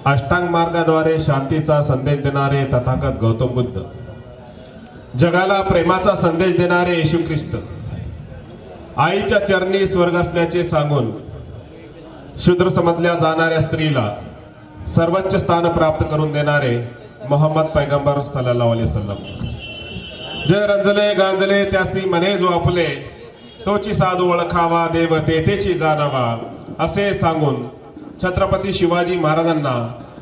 अष्टांग मार्गाद्वारे शांतीचा संदेश देणारे तथागत गौतम बुद्ध, जगाला प्रेमाचा संदेश देणारे येशू ख्रिस्त, आईच्या चरणी स्वर्ग असल्याचे सांगून शूद्र समजल्या जाणाऱ्या स्त्रीला सर्वोच्च स्थान प्राप्त करून देणारे मोहम्मद पैगंबर सल्लल्लाहु अलैहि वसल्लम, जय रंजले गांजले त्यासी मने जो आपले, तोची साधू ओळखावा देव तेथेची जाणावा, असे सांगून छत्रपती शिवाजी महाराजांना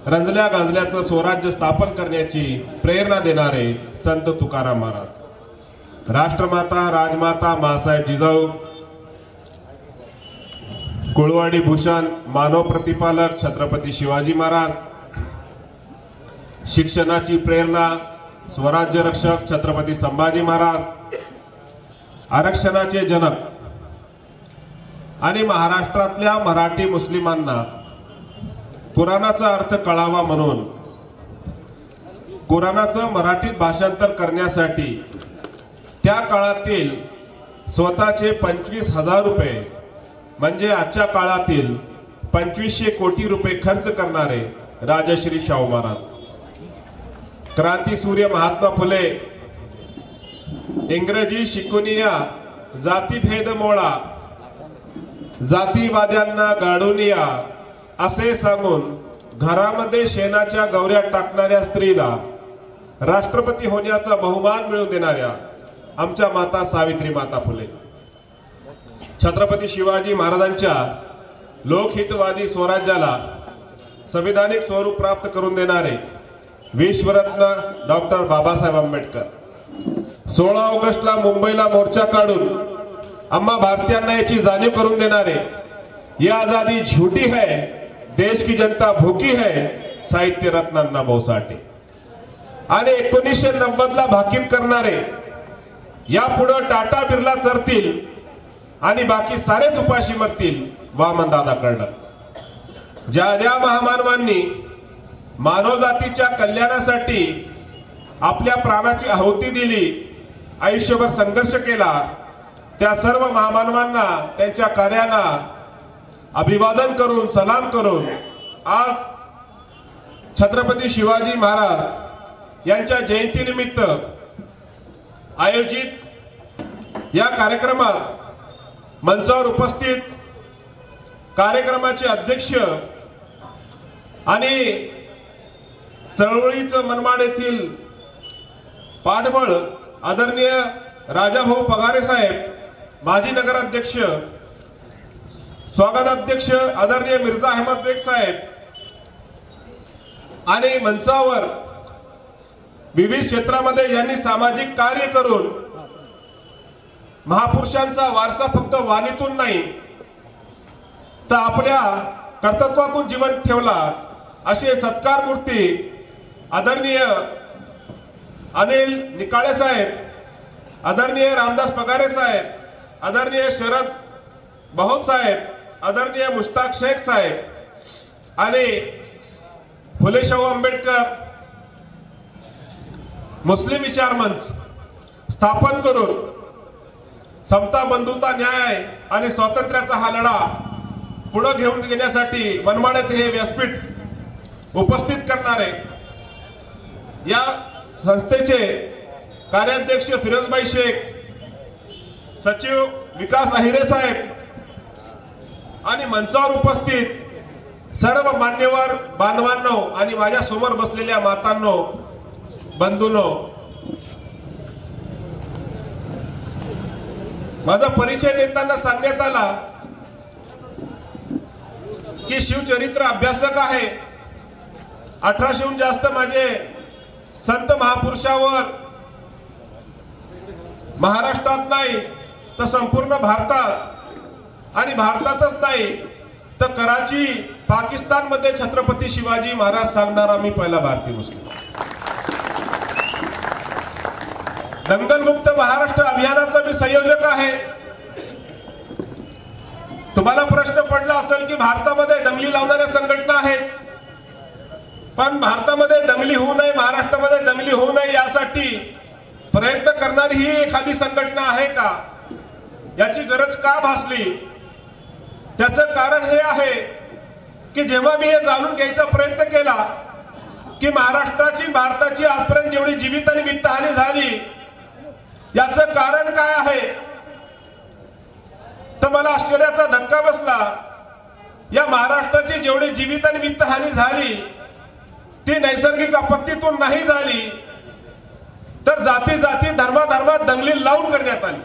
रंजल्या गांजल्याचं स्वराज्य स्थापन करण्याची प्रेरणा देणारे संत तुकाराम महाराज, राष्ट्रमाता राजमाता मासाहेब जिजाऊ, कुळवाडी भूषण मानव प्रतिपालक छत्रपती शिवाजी महाराज, शिक्षणाची प्रेरणा स्वराज्य रक्षक छत्रपती संभाजी महाराज, आरक्षणाचे जनक आणि महाराष्ट्रातल्या मराठी मुस्लिमांना कुराणाचा अर्थ कळावा म्हणून कुराणाचं मराठीत भाषांतर करण्यासाठी त्या काळातील स्वतःचे 25,000 रुपये म्हणजे आजच्या काळातील 2500 कोटी रुपये खर्च करणारे राजश्री शाहू महाराज, क्रांती सूर्य महात्मा फुले, इंग्रजी शिकूनिया जातीभेद मोळा, जातीवाद्यांना गाडून या असे सांगून घरामध्ये शेणाच्या गौऱ्या टाकणाऱ्या स्त्रीला राष्ट्रपती होण्याचा बहुमान मिळवून देणाऱ्या आमच्या माता सावित्री माता फुले, छत्रपती शिवाजी महाराजांच्या लोकहितवादी स्वराज्याला संविधानिक स्वरूप प्राप्त करून देणारे विश्वरत्न डॉक्टर बाबासाहेब आंबेडकर, 16 ऑगस्टला मुंबईला मोर्चा काढून आम्हा भारतीयांना याची जाणीव करून देणारे ये आजादी झूठी है, देश की जनता भूकी है, साहित्य रत्न अण्णाभाऊ साठे, आणि 1990 ला भाकीत करणारे यापुढे टाटा बिर्ला चरतील आणि बाकी सारेच उपाशी मरतील वामनदादा कर्डक, ज्या ज्या महामानवांनी मानवजातीच्या कल्याणासाठी आपल्या प्राणाची आहुती दिली, आयुष्यभर संघर्ष केला, त्या सर्व महामानवांना त्यांच्या कार्यांना अभिवादन करून सलाम करून आज छत्रपती शिवाजी महाराज यांच्या जयंतीनिमित्त आयोजित या कार्यक्रमात मंचावर उपस्थित कार्यक्रमाचे अध्यक्ष आणि चळवळीचं मनमाड येथील पाठबळ आदरणीय राजाभाऊ पगारे साहेब, माजी नगराध्यक्ष, स्वागताध्यक्ष आदरणीय मिर्झा अहमद बेग साहेब, आणि मंचावर विविध क्षेत्रामध्ये यांनी सामाजिक कार्य करून महापुरुषांचा वारसा फक्त वाणीतून नाही तर आपल्या कर्तृत्वातून जीवन ठेवला असे सत्कार मूर्ती आदरणीय अनिल निकाळे साहेब, आदरणीय रामदास पगारे साहेब, आदरणीय शरद बहुत साहेब, आदरणीय मुश्ताक शेख साहेब आणि फुले शाहू आंबेडकर मुस्लिम विचार मंच स्थापन करून समता, बंधुता, न्याय आणि स्वातंत्र्याचा हा लढा पुढे घेऊन गेल्यासाठी मनमाड हे व्यासपीठ उपस्थित करणारे या संस्थेचे कार्याध्यक्ष फिरोजभाई शेख, सचिव विकास अहिरे साहेब आणि मंचावर उपस्थित सर्व मान्यवर बांधवांनो आणि माझ्या समोर बसलेल्या मातांनो, बंधूंनो, माझा परिचय देताना सांगण्यात आला की शिवचरित्र अभ्यासक आहे, 1800हून जास्त माझे संत महापुरुषावर महाराष्ट्रात नाही तर संपूर्ण भारतात आणि भारतातच नाही तर कराची पाकिस्तान मध्ये छत्रपती शिवाजी महाराज सांगणारा मी पहिला भारतीय मुस्लिम. दंगलमुक्त महाराष्ट्र अभियानाचा मी संयोजक आहे. तुम्हाला प्रश्न पडला असेल की भारतामध्ये दंगली लावणाऱ्या संघटना आहेत, पण भारतामध्ये दंगली होऊ नये, महाराष्ट्रामध्ये दंगली होऊ नये यासाठी प्रयत्न करणारी ही एखादी संघटना आहे का? याची गरज का भासली? त्याचं कारण हे आहे की जेव्हा मी हे जाणून घ्यायचा प्रयत्न केला की महाराष्ट्राची भारताची आजपर्यंत जेवढी जीवित आणि वित्तहानी झाली याचं कारण काय आहे, तर मला आश्चर्याचा धक्का बसला. या महाराष्ट्राची जेवढी जीवित आणि वित्तहानी झाली ती नैसर्गिक आपत्तीतून नाही झाली, तर जाती जाती धर्माधर्मात दंगली लावून करण्यात आली.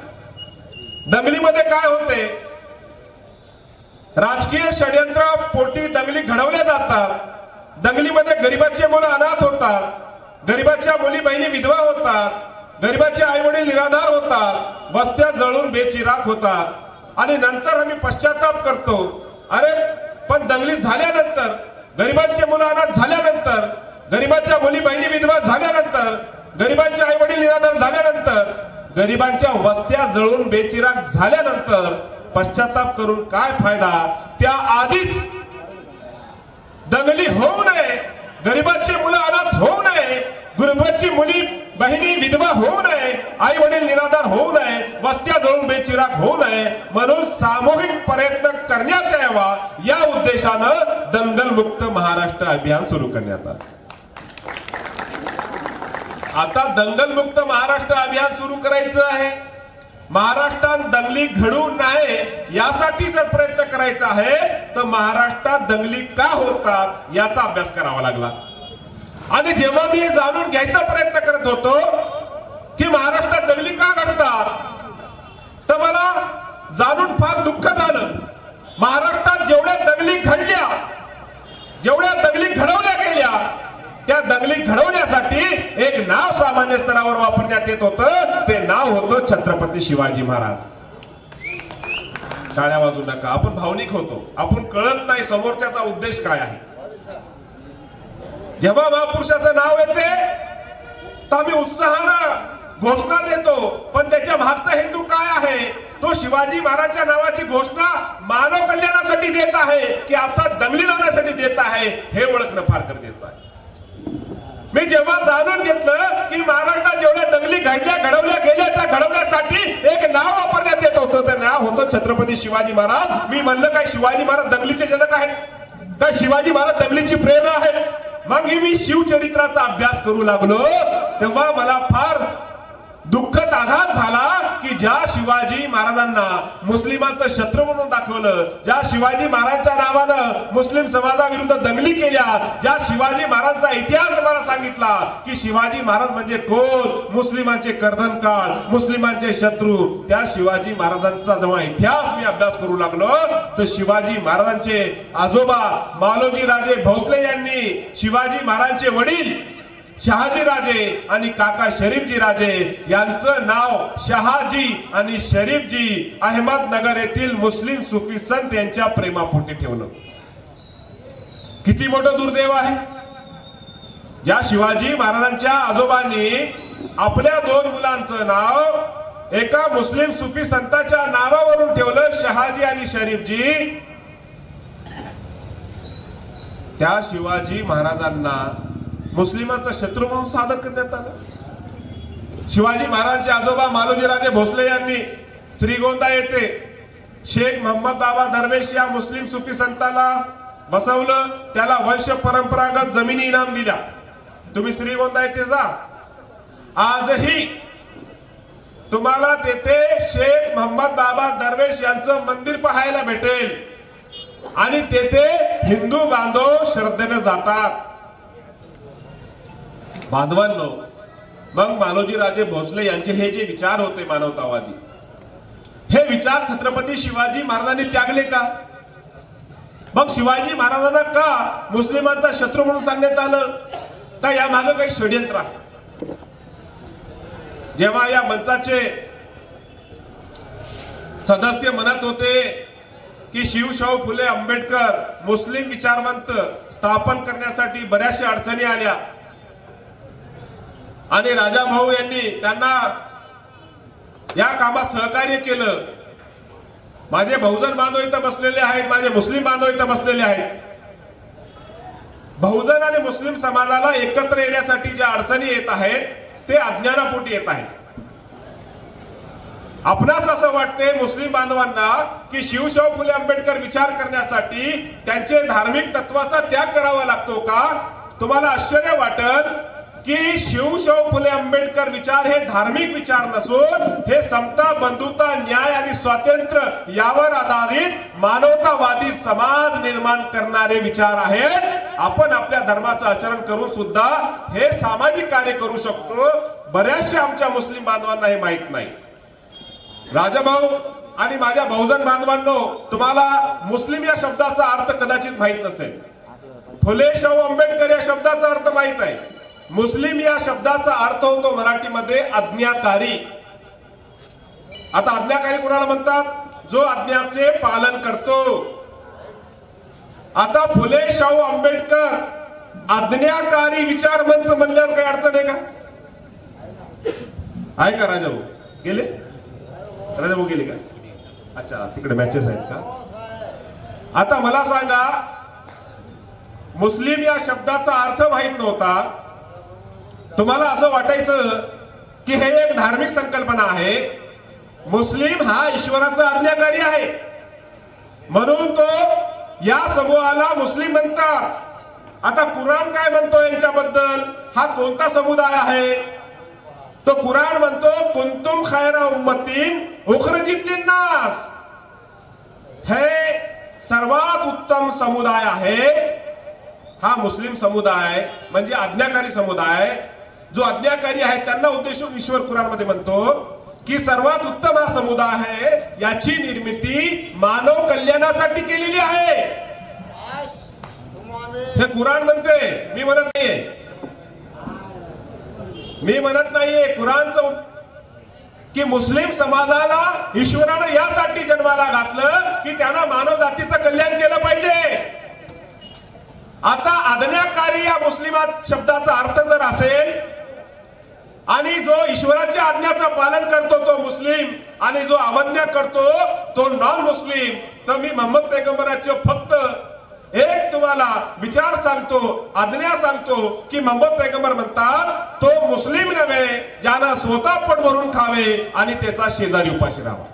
दंगलीमध्ये काय होते, राजकीय षड्यंत्र पोटी दंगली घडवल्या जातात. दंगलीमध्ये गरिबाचे मुलं अनाथ होतात, गरिबाच्या मुली बहिणी विधवा होतात, गरिबाचे आई वडील निराधार होतात, वस्त्या जळून बेचिराख होतात आणि नंतर आम्ही पश्चाताप करतो. अरे पण दंगली झाल्यानंतर, गरिबांचे मुलं अनाथ झाल्यानंतर, गरिबाच्या मुली बहिणी विधवा झाल्यानंतर, गरिबांचे आई वडील निराधार झाल्यानंतर, गरिबांच्या वस्त्या जळून बेचिराख झाल्यानंतर पश्चाताप करून काय फायदा. त्या आधीच दंगली होऊ नये, गरिबाची मुलं अनाथ होऊ नये, गरिबाची मुली बहिणी विधवा होऊ नये, आई वडील निराधार होऊ नये, वस्त्या जळून बेचिराख होऊ नये म्हणून सामूहिक प्रयत्न करण्यात यावा या उद्देशानं दंगलमुक्त महाराष्ट्र अभियान सुरू करण्यात आलं. आता दंगलमुक्त महाराष्ट्र अभियान सुरू करायचं आहे. महाराष्ट्रात दंगली घडू नये यासाठी जर प्रयत्न करायचा आहे तर महाराष्ट्रात दंगली का होतात याचा अभ्यास करावा लागला. आणि जेव्हा मी हे जाणून घ्यायचा प्रयत्न करत होतो की महाराष्ट्रात दंगली का घडतात, तर मला जाणून फार दुःख झालं. महाराष्ट्रात जेवढ्या दंगली घडल्या, जेवढ्या दंगली घडवल्या गेल्या, त्या दंगली घडवण्यासाठी एक नाव सामान्य स्तरावर वापरण्यात येत होतं. ते नाव होतं छत्रपती शिवाजी महाराज. टाळ्या वाजू नका, आपण भावनिक होतो, आपण कळत नाही समोरच्याचा उद्देश काय आहे. जेव्हा महापुरुषाचं नाव येते तर आम्ही उत्साहानं घोषणा देतो, पण त्याच्या मागचा हेतू काय आहे. तो शिवाजी महाराजांच्या नावाची घोषणा मानव कल्याणासाठी देत आहे की आपसात दंगली लावण्यासाठी देत आहे हे ओळखणं फार गरजेचं आहे. मी जेव्हा जाणून घेतलं की महाराष्ट्रात जेवढ्या दंगली घडवल्या गेल्या त्या घडवण्यासाठी एक नाव वापरण्यात येत होतं, ते नाव होतं छत्रपती शिवाजी महाराज. मी म्हणलं काय शिवाजी महाराज दंगलीचे जनक आहेत, काय शिवाजी महाराज दंगलीची प्रेरणा आहे. मग मी शिवचरित्राचा अभ्यास करू लागलो तेव्हा मला फार दुःखद आघात झाला की ज्या शिवाजी महाराजांना मुस्लिमांचं शत्रू म्हणून दाखवलं, ज्या शिवाजी महाराजांच्या नावानं मुस्लिम समाजाविरुद्ध दंगली केल्या, ज्या शिवाजी महाराजांचा इतिहास मला सांगितला की शिवाजी महाराज म्हणजे कोण, मुस्लिमांचे कर्दनकाळ, मुस्लिमांचे शत्रू, त्या शिवाजी महाराजांचा जेव्हा इतिहास मी अभ्यास करू लागलो तर शिवाजी महाराजांचे आजोबा मालोजी राजे भोसले यांनी शिवाजी महाराजांचे वडील शहाजी राजे आणि काका शरीफजी राजे यांचं नाव शहाजी आणि शरीफजी अहमदनगर येथील मुस्लिम सुफी संत यांच्या प्रेमापोटी ठेवलं. किती मोठं दुर्दैव आहे. ज्या शिवाजी महाराजांच्या आजोबांनी आपल्या 2 मुलांचं नाव एका मुस्लिम सुफी संतांच्या नावावरून ठेवलं, शहाजी आणि शरीफजी, त्या शिवाजी महाराजांना मुस्लिमांचा शत्रू म्हणून सादर करण्यात आलं. शिवाजी महाराजांचे आजोबा मालोजी राजे भोसले यांनी श्रीगोंदा येथे शेख मोहम्मद बाबा दरवेश या मुस्लिम सुफी संताला बसवलं, त्याला वंश परंपरागत जमिनी इनाम दिल्या. तुम्ही श्रीगोंदा येथे जा, आजही तुम्हाला तेथे शेख मोहम्मद बाबा दरवेश यांचं मंदिर पाहायला भेटेल आणि तेथे हिंदू बांधव श्रद्धेने जातात. बांधवांनो, मग मालोजी राजे भोसले यांचे हे जे विचार होते मानवतावादी, हे विचार छत्रपती शिवाजी महाराजांनी त्यागले का? मग शिवाजी महाराजांना का मुस्लिमांचा शत्रू म्हणून सांगण्यात आलं? तर या मागे काही षड्यंत्र आहे. जेव्हा या मंचाचे सदस्य म्हणत होते की शिवशाहू फुले आंबेडकर मुस्लिम विचारवंत स्थापन करण्यासाठी बऱ्याचशा अडचणी आल्या आणि राजा भाऊ यांनी त्यांना या कामात सहकार्य केलं. माझे बहुजन बांधव इथं बसलेले आहेत, माझे मुस्लिम बांधव इथं बसलेले आहेत. बहुजन आणि मुस्लिम समाजाला एकत्र येण्यासाठी ज्या अडचणी येत आहेत ते अज्ञानापोटी येत आहेत. आपणास असं असं वाटते मुस्लिम बांधवांना की शिवशाहू फुले आंबेडकर विचार करण्यासाठी त्यांचे धार्मिक तत्वाचा त्याग करावा लागतो का? तुम्हाला आश्चर्य वाटेल की शिवशाहू फुले आंबेडकर विचार हे धार्मिक विचार नसून हे समता, बंधुता, न्याय आणि स्वातंत्र्य यावर आधारित मानवतावादी समाज निर्माण करणारे विचार आहेत। आपण आपल्या धर्माचं आचरण करून सुद्धा हे सामाजिक कार्य करू शकतो। बऱ्याचशा आमच्या मुस्लिम बांधवांना हे माहित नाही। राजाभाऊ आणि माझ्या बहुजन बांधवांनो, तुम्हाला मुस्लिम या शब्दाचा अर्थ कदाचित माहित नसेल। फुले शाहू आंबेडकर या शब्दाचा अर्थ माहित आहे। मुस्लिम या शब्दाचा अर्थ होतो मराठीमध्ये आज्ञाकारी। आता आज्ञाकारी कोणाला म्हणतात? जो आज्ञाचे पालन करतो। आता फुले शाहू आंबेडकर आज्ञाकारी विचार मंच म्हणल्यावर काही अडचण आहे का? आहे का? राजाभाऊ गेले? राजाभाऊ गेले का? अच्छा, तिकडे मॅचेस आहेत का? आता मला सांगा, मुस्लिम या शब्दाचा अर्थ माहित नव्हता, तुम्हाला असं वाटायचं की हे एक धार्मिक संकल्पना आहे। मुस्लिम हा ईश्वराचा आज्ञाकारी आहे म्हणून तो या समूहाला मुस्लिम म्हणतात। आता कुराण काय म्हणतो यांच्याबद्दल? हा कोणता समुदाय आहे? तो कुराण म्हणतो कुंतुम खैरा उम्मतीन उखरिजत लिन्नास, हे सर्वात उत्तम समुदाय आहे। हा मुस्लिम समुदाय म्हणजे आज्ञाकारी समुदाय। जो आज्ञाकारी आहे त्यांना उद्देशून ईश्वर कुराणमध्ये म्हणतो की सर्वात उत्तम हा समुदाय आहे, याची निर्मिती मानव कल्याणासाठी केलेली आहे। हे कुराण म्हणते, मी म्हणत नाहीये। कुराणचं की मुस्लिम समाजाला ईश्वरानं यासाठी जन्माला घातलं की त्यांना मानव जातीचं कल्याण केलं पाहिजे। आता आज्ञाकारी या मुस्लिम शब्दाचा अर्थ जर असेल आणि जो ईश्वराच्या आज्ञाचं पालन करतो तो मुस्लिम आणि जो अवज्ञा करतो तो नॉन मुस्लिम, तर मी मोहम्मद पैगंबराचे फक्त एक तुम्हाला विचार सांगतो, आज्ञा सांगतो की मोहम्मद पैगंबर म्हणतात तो मुस्लिम नव्हे ज्यानं स्वतः पोट भरून खावे आणि त्याचा शेजारी उपाशी राहावा।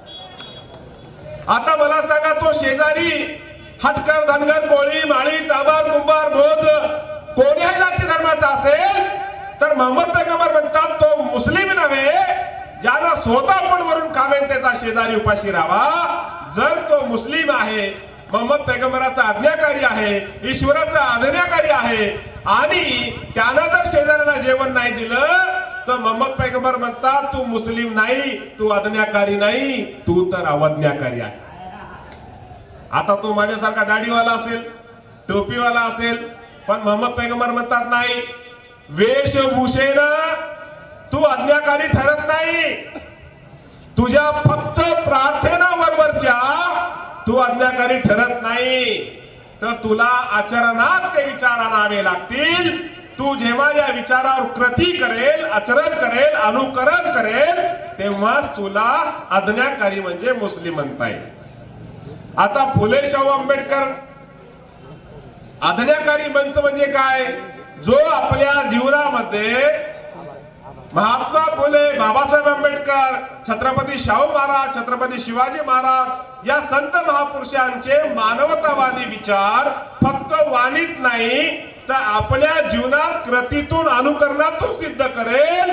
आता मला सांगा, तो शेजारी हटकर, धनगर, कोळी, माळी, चाबार, कुंभार, बौद्ध कोणत्याही जाती धर्माचा असेल तर मोहम्मद पैगंबर म्हणतात तो मुस्लिम नव्हे ज्याला स्वतः पोट भरून खावे त्याचा शेजारी उपाशी राहावा। जर तो मुस्लिम आहे, मोहम्मद पैगंबराचा आज्ञाकारी आहे, ईश्वराचा आज्ञाकारी आहे आणि त्यानं जर शेजाऱ्याला जेवण नाही दिलं तर मोहम्मद पैगंबर म्हणतात तू मुस्लिम नाही, तू आज्ञाकारी नाही, तू तर अवज्ञाकारी आहे। आता तो माझ्यासारखा दाढीवाला असेल, टोपीवाला असेल, पण मोहम्मद पैगंबर म्हणतात नाही, वेशभूषेनं तू आज्ञाकारी ठरत नाही, तुझ्या फक्त प्रार्थनेवरच्या तू आज्ञाकारी ठरत नाही, तर तुला आचरणात ते विचार आणावे लागतील। तू जेव्हा या विचारावर कृती करेल, आचरण करेल, अनुकरण करेल, तेव्हाच तुला आज्ञाकारी म्हणजे मुस्लिम म्हणता येईल। आता फुले शाहू आंबेडकर आज्ञाकारी मंच म्हणजे काय? जो आपल्या जीवनामध्ये महात्मा फुले, बाबासाहेब आंबेडकर, छत्रपती शाहू महाराज, छत्रपती शिवाजी महाराज या संत महापुरुषांचे मानवतावादी विचार फक्त वाणीत नाही तर आपल्या जीवनात कृतीतून, अनुकरणातून सिद्ध करेल,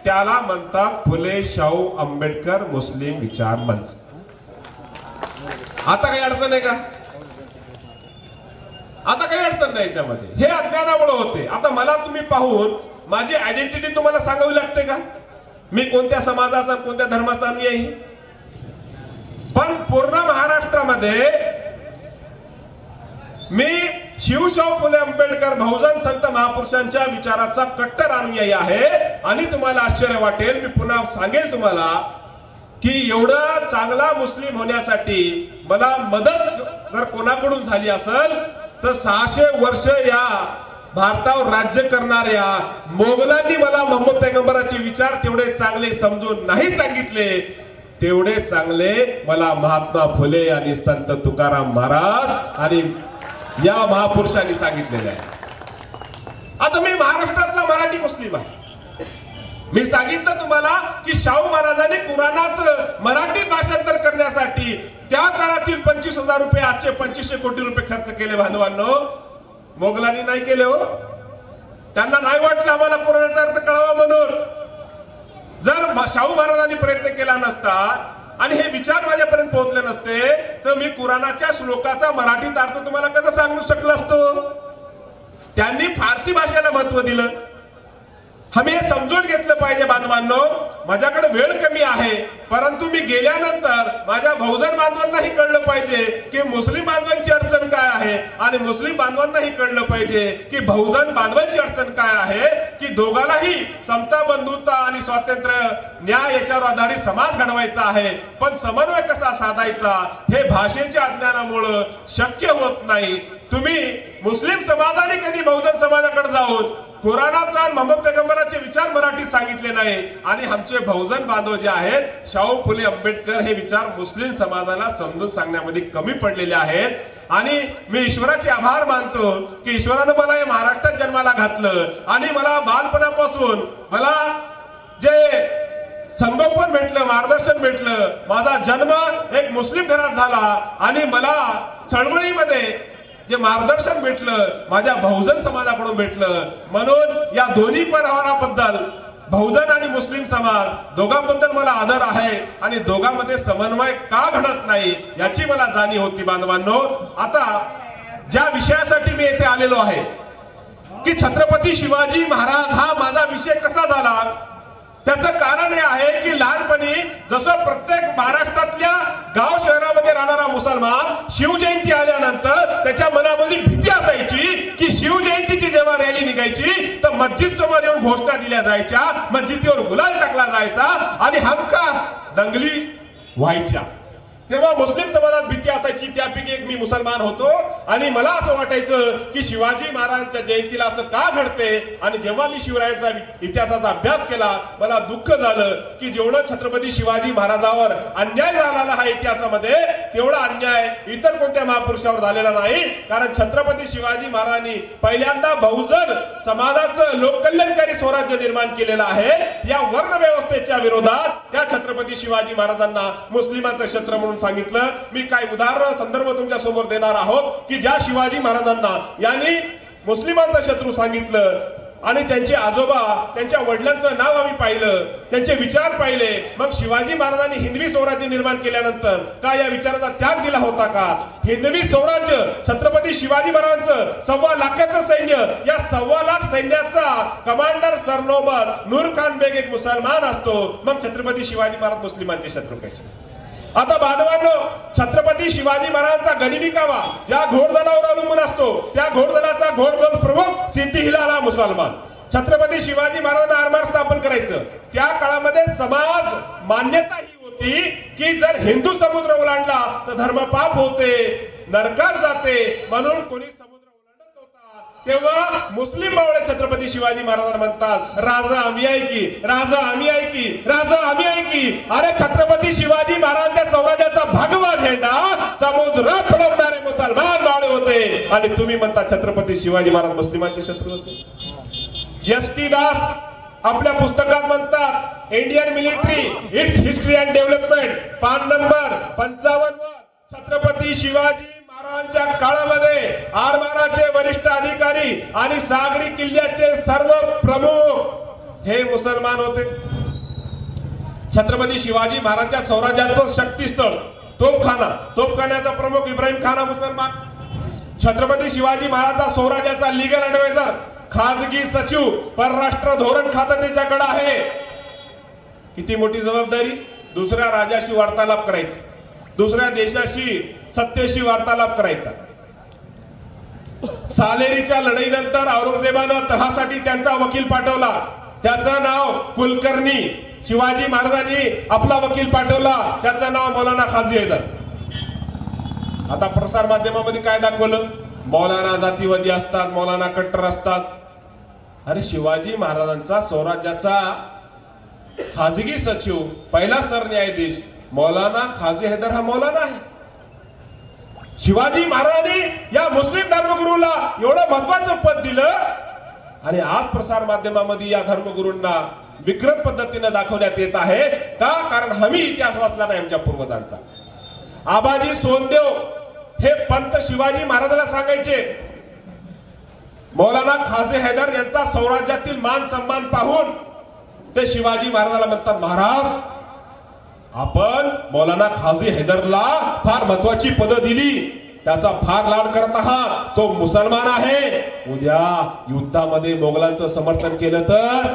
त्याला म्हणतात फुले शाहू आंबेडकर मुस्लिम विचार मंच। आता काही अडचण आहे का? आता काही अडचण नाही याच्यामध्ये, हे अज्ञानामुळे होते। आता मला तुम्ही पाहून माझी आयडेंटिटी तुम्हाला सांगावी लागते का? मी कोणत्या समाजाचा, कोणत्या धर्माचा अनुयायी? पण पूर्ण महाराष्ट्रामध्ये मी शिवशाहू फुले आंबेडकर बहुजन संत महापुरुषांच्या विचाराचा कट्टर अनुयायी आहे। आणि तुम्हाला आश्चर्य वाटेल, मी पुन्हा सांगेल तुम्हाला की एवढा चांगला मुस्लिम होण्यासाठी मला मदत जर कोणाकडून झाली असेल तर 600 वर्ष या भारतावर राज्य करणाऱ्या मोगलांनी मला मोहम्मद पैगंबराचे विचार तेवढे चांगले समजून नाही सांगितले, तेवढे चांगले मला महात्मा फुले आणि संत तुकाराम महाराज आणि या महापुरुषांनी सांगितलेले आहे। आता मी महाराष्ट्रातला मराठी मुस्लिम आहे, मी सांगितलं तुम्हाला की शाहू महाराजांनी कुराणाचं मराठी भाषांतर करण्यासाठी त्या काळातील 25,000 रुपये आजचे 2500 कोटी रुपये खर्च केले बांधवांनो. मोगलांनी नाही केले हो. त्यांना नाही वाटलं आम्हाला कुराणाचा अर्थ कळावा म्हणून. जर शाहू महाराजांनी प्रयत्न केला नसता आणि हे विचार माझ्यापर्यंत पोहोचले नसते तर मी कुराणाच्या श्लोकाचा मराठीत अर्थ तुम्हाला कसं सांगू शकलो असतो. त्यांनी फारसी भाषेला महत्व दिलं. आम्ही हे समजून घेतलं पाहिजे बांधवांनो. माझ्याकडे वेळ कमी आहे परंतु मी गेल्यानंतर माझ्या बहुजन बांधवांनाही कळलं पाहिजे की मुस्लिम बांधवांची अडचण काय आहे आणि मुस्लिम बांधवांनाही कळलं पाहिजे की बहुजन बांधवांची अडचण काय आहे. की दोघांनाही समता बंधुता आणि स्वातंत्र्य न्याय याच्यावर आधारित समाज घडवायचा आहे. पण समन्वय कसा साधायचा हे भाषेच्या अज्ञानामुळे शक्य होत नाही. तुम्ही मुस्लिम समाजाने कधी बहुजन समाजाकडे जाऊन कुराणाचा आणि मोहम्मद पैगंबराचे विचार मराठीत सांगितले नाही. आणि आमचे बहुजन बांधव जे आहेत शाहू फुले आंबेडकर हे विचार मुस्लिम समाजाला समजून सांगण्यामध्ये कमी पडलेले आहेत. आणि मी ईश्वराचे आभार मानतो की ईश्वरानं मला या महाराष्ट्रात जन्माला घातलं आणि मला बालपणापासून मला जे संगोपन भेटलं, मार्गदर्शन भेटलं. माझा जन्म एक मुस्लिम घरात झाला आणि मला चळवळीमध्ये जे मार्गदर्शन भेटलं माझ्या बहुजन समाजाकडून भेटलं. म्हणून या दोन्ही परिवाराबद्दल बहुजन आणि मुस्लिम समाज दोघांबद्दल मला आदर आहे आणि दोघांमध्ये समन्वय का घडत नाही याची मला जाणीव होती बांधवांनो. आता ज्या विषयासाठी मी येथे आलेलो आहे की छत्रपती शिवाजी महाराज हा माझा विषय कसा झाला त्याचं कारण हे आहे की लहानपणी जसं प्रत्येक महाराष्ट्रातल्या गाव शहरामध्ये राहणारा मुसलमान शिवजयंती आल्यानंतर त्याच्या मनामध्ये भीती असायची की शिवजयंतीची जेव्हा रॅली निघायची तर मस्जिद समोर येऊन घोषणा दिल्या जायच्या, मस्जिदीवर गुलाल टाकला जायचा आणि हमखास दंगली व्हायच्या. तेव्हा मुस्लिम समाजात भीती असायची. त्यापैकी एक मी मुसलमान होतो आणि मला असं वाटायचं की शिवाजी महाराजांच्या जयंतीला असं का घडते. आणि जेव्हा मी शिवरायांचा इतिहासाचा अभ्यास केला मला दुःख झालं की जेवढं छत्रपती शिवाजी महाराजांवर अन्याय झालेला आहे इतिहासामध्ये तेवढा अन्याय इतर कोणत्या महापुरुषावर झालेला नाही. कारण छत्रपती शिवाजी महाराजांनी पहिल्यांदा बहुजन समाजाचं लोककल्याणकारी स्वराज्य निर्माण केलेलं आहे. या वर्ण व्यवस्थेच्या विरोधात त्या छत्रपती शिवाजी महाराजांना मुस्लिमांचं क्षेत्र म्हणून सांगितलं. मी काही उदाहरण संदर्भ तुमच्या समोर देणार आहोत की ज्या शिवाजी महाराजांना यांनी मुस्लिमांचं शत्रू सांगितलं आणि त्यांचे आजोबा त्यांच्या वडिलांचं नाव आम्ही पाहिलं, त्यांचे विचार पाहिले. मग शिवाजी महाराजांनी हिंदवी स्वराज्य निर्माण केल्यानंतर का या विचाराचा त्याग दिला होता का. हिंदवी स्वराज्य छत्रपती शिवाजी महाराजांचं 1.25 लाखाचं सैन्य, या 1.25 लाख सैन्याचा कमांडर सरनोबत नूर खान बेग एक मुसलमान असतो. मग छत्रपती शिवाजी महाराज मुस्लिमांचे शत्रू कसे. आता बांधवांनो छत्रपती शिवाजी महाराजांचा गनिमी कावा ज्या घोडदलावर अवलंबून असतो त्या घोडदलाचा घोडदल प्रमुख सिद्धी हिलाल हा मुसलमान. छत्रपती शिवाजी महाराजांना आरमार स्थापन करायचं त्या काळामध्ये समाज मान्यता ही होती की जर हिंदू समुद्र ओलांडला तर धर्मपाप होते, नरकात जाते. म्हणून कोणी तेव्हा मुस्लिम बावळे छत्रपती शिवाजी महाराजांना म्हणतात राजा आम्ही आहे की, राजा आम्ही आहे की, राजा आम्ही आहे की. अरे छत्रपती शिवाजी महाराजांच्या स्वराज्याचा भगवा झेंडा समुद्रात फडकणारे मुसलमान बावळे होते आणि तुम्ही म्हणता छत्रपती शिवाजी महाराज मुस्लिमांचे शत्रू होते. एस.टी. दास आपल्या पुस्तकात म्हणतात Indian military it's history and development पान नंबर 55 छत्रपती शिवाजी महाराजांच्या काळामध्ये आरमाराचे वरिष्ठ अधिकारी आणि सागरी किल्ल्याचे सर्व प्रमुख हे मुसलमान होते. छत्रपती शिवाजी महाराजांच्या स्वराज्याचं शक्तीस्थळ तोफखान्याचा प्रमुख इब्राहिम खान मुसलमान. छत्रपती शिवाजी महाराजांचा स्वराज्याचा लीगल ऍडवायझर खाजगी सचिव परराष्ट्र धोरण खातं त्याच्याकडे आहे. किती मोठी जबाबदारी. दुसऱ्या राजाशी वार्तालाप करायचा, दुसऱ्या देशाशी सत्तेशी वार्तालाप करायचा. सालेरीच्या लढाईनंतर औरंगजेबानं तहासाठी त्यांचा वकील पाठवला, त्याचं नाव कुलकर्णी. शिवाजी महाराजांनी आपला वकील पाठवला, त्याचं नाव मौलाना खाजी हैदर. आता प्रसार माध्यमामध्ये काय दाखवलं, मौलाना जातीवादी असतात, मौलाना कट्टर असतात. अरे शिवाजी महाराजांचा स्वराज्याचा खाजगी सचिव पहिला सरन्यायाधीश मौलाना खाजी हैदर हा मौलाना आहे. शिवाजी महाराजांनी या मुस्लिम धर्मगुरूला एवढं महत्वाचं पद दिलं आणि आज प्रसार माध्यमामध्ये या धर्मगुरूंना विकृत पद्धतीने दाखवण्यात येत आहे का? कारण आम्ही इतिहास वाचला नाही आमच्या पूर्वजांचा. आबाजी सोनदेव हे पंत शिवाजी महाराजांना सांगायचे. मौलाना खाजी हैदर यांचा स्वराज्यातील मान सन्मान पाहून ते शिवाजी महाराजांना म्हणतात, महाराज आपण मौलाना खाजी हैदरला फार महत्वाची पदं दिली, त्याचा फार लाड करत आहात, तो मुसलमान आहे. उद्या युद्धामध्ये मोगलांचं समर्थन केलं तर?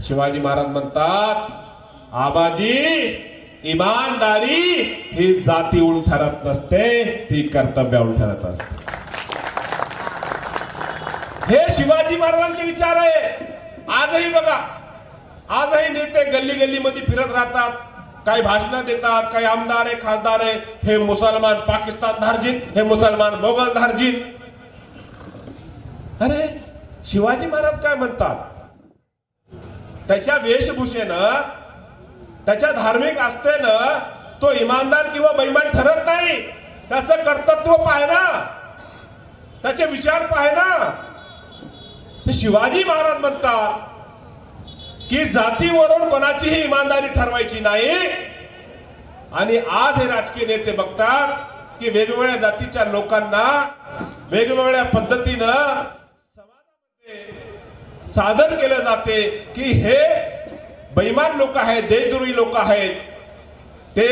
शिवाजी महाराज म्हणतात, आबाजी इमानदारी ही जातीहून ठरत नसते, ती कर्तव्याहून ठरत असते. हे शिवाजी महाराजांचे विचार आहे. आजही बघा, आजही नेते गल्ली गल्ली मध्ये फिरत राहतात, काही भाषण देतात, काही आमदार आहे खासदार आहे, हे मुसलमान पाकिस्तान धार्जिन, हे मुसलमान मोगल धार्जिन. अरे शिवाजी महाराज काय म्हणतात? त्याच्या वेशभूषेनं, त्याच्या धार्मिक आस्थेनं तो इमानदार किंवा बेईमान ठरत नाही. त्याचं कर्तृत्व पाहे ना, त्याचे विचार पाहे ना. ते शिवाजी महाराज म्हणतात की जातीवरून कोणाचीही इमानदारी ठरवायची नाही. आणि आज हे राजकीय नेते बघतात की वेगवेगळ्या जातीच्या लोकांना वेगवेगळ्या पद्धतीनं समाजामध्ये सादर केलं जाते की हे बेईमान लोक आहेत, देशद्रोही लोक आहेत, ते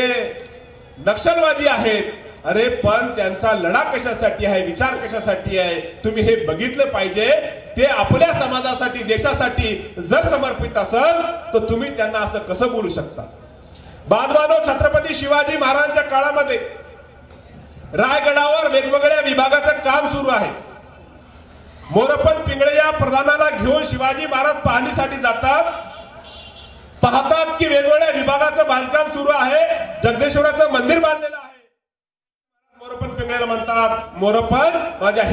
नक्षलवादी आहेत. अरे पण त्यांचा लढा कशासाठी आहे, विचार कशासाठी आहे, तुम्ही हे बघितलं पाहिजे. ते आपल्या समाजासाठी, देशासाठी जर समर्पित असेल तर तुम्ही त्यांना असं कसं बोलू शकता? बांधवानो, छत्रपती शिवाजी महाराजांच्या काळामध्ये रायगडावर वेगवेगळ्या विभागाचं काम सुरू आहे. मोरपंत पिंगळे या प्रधानाला घेऊन शिवाजी महाराज पाहणीसाठी जातात. पाहतात की वेगवेगळ्या विभागाचं बांधकाम सुरू आहे. जगदेश्वराचं मंदिर बांधलेलं आहे. मोरपंत पिंगळेला म्हणतात, मोरपंत माझ्या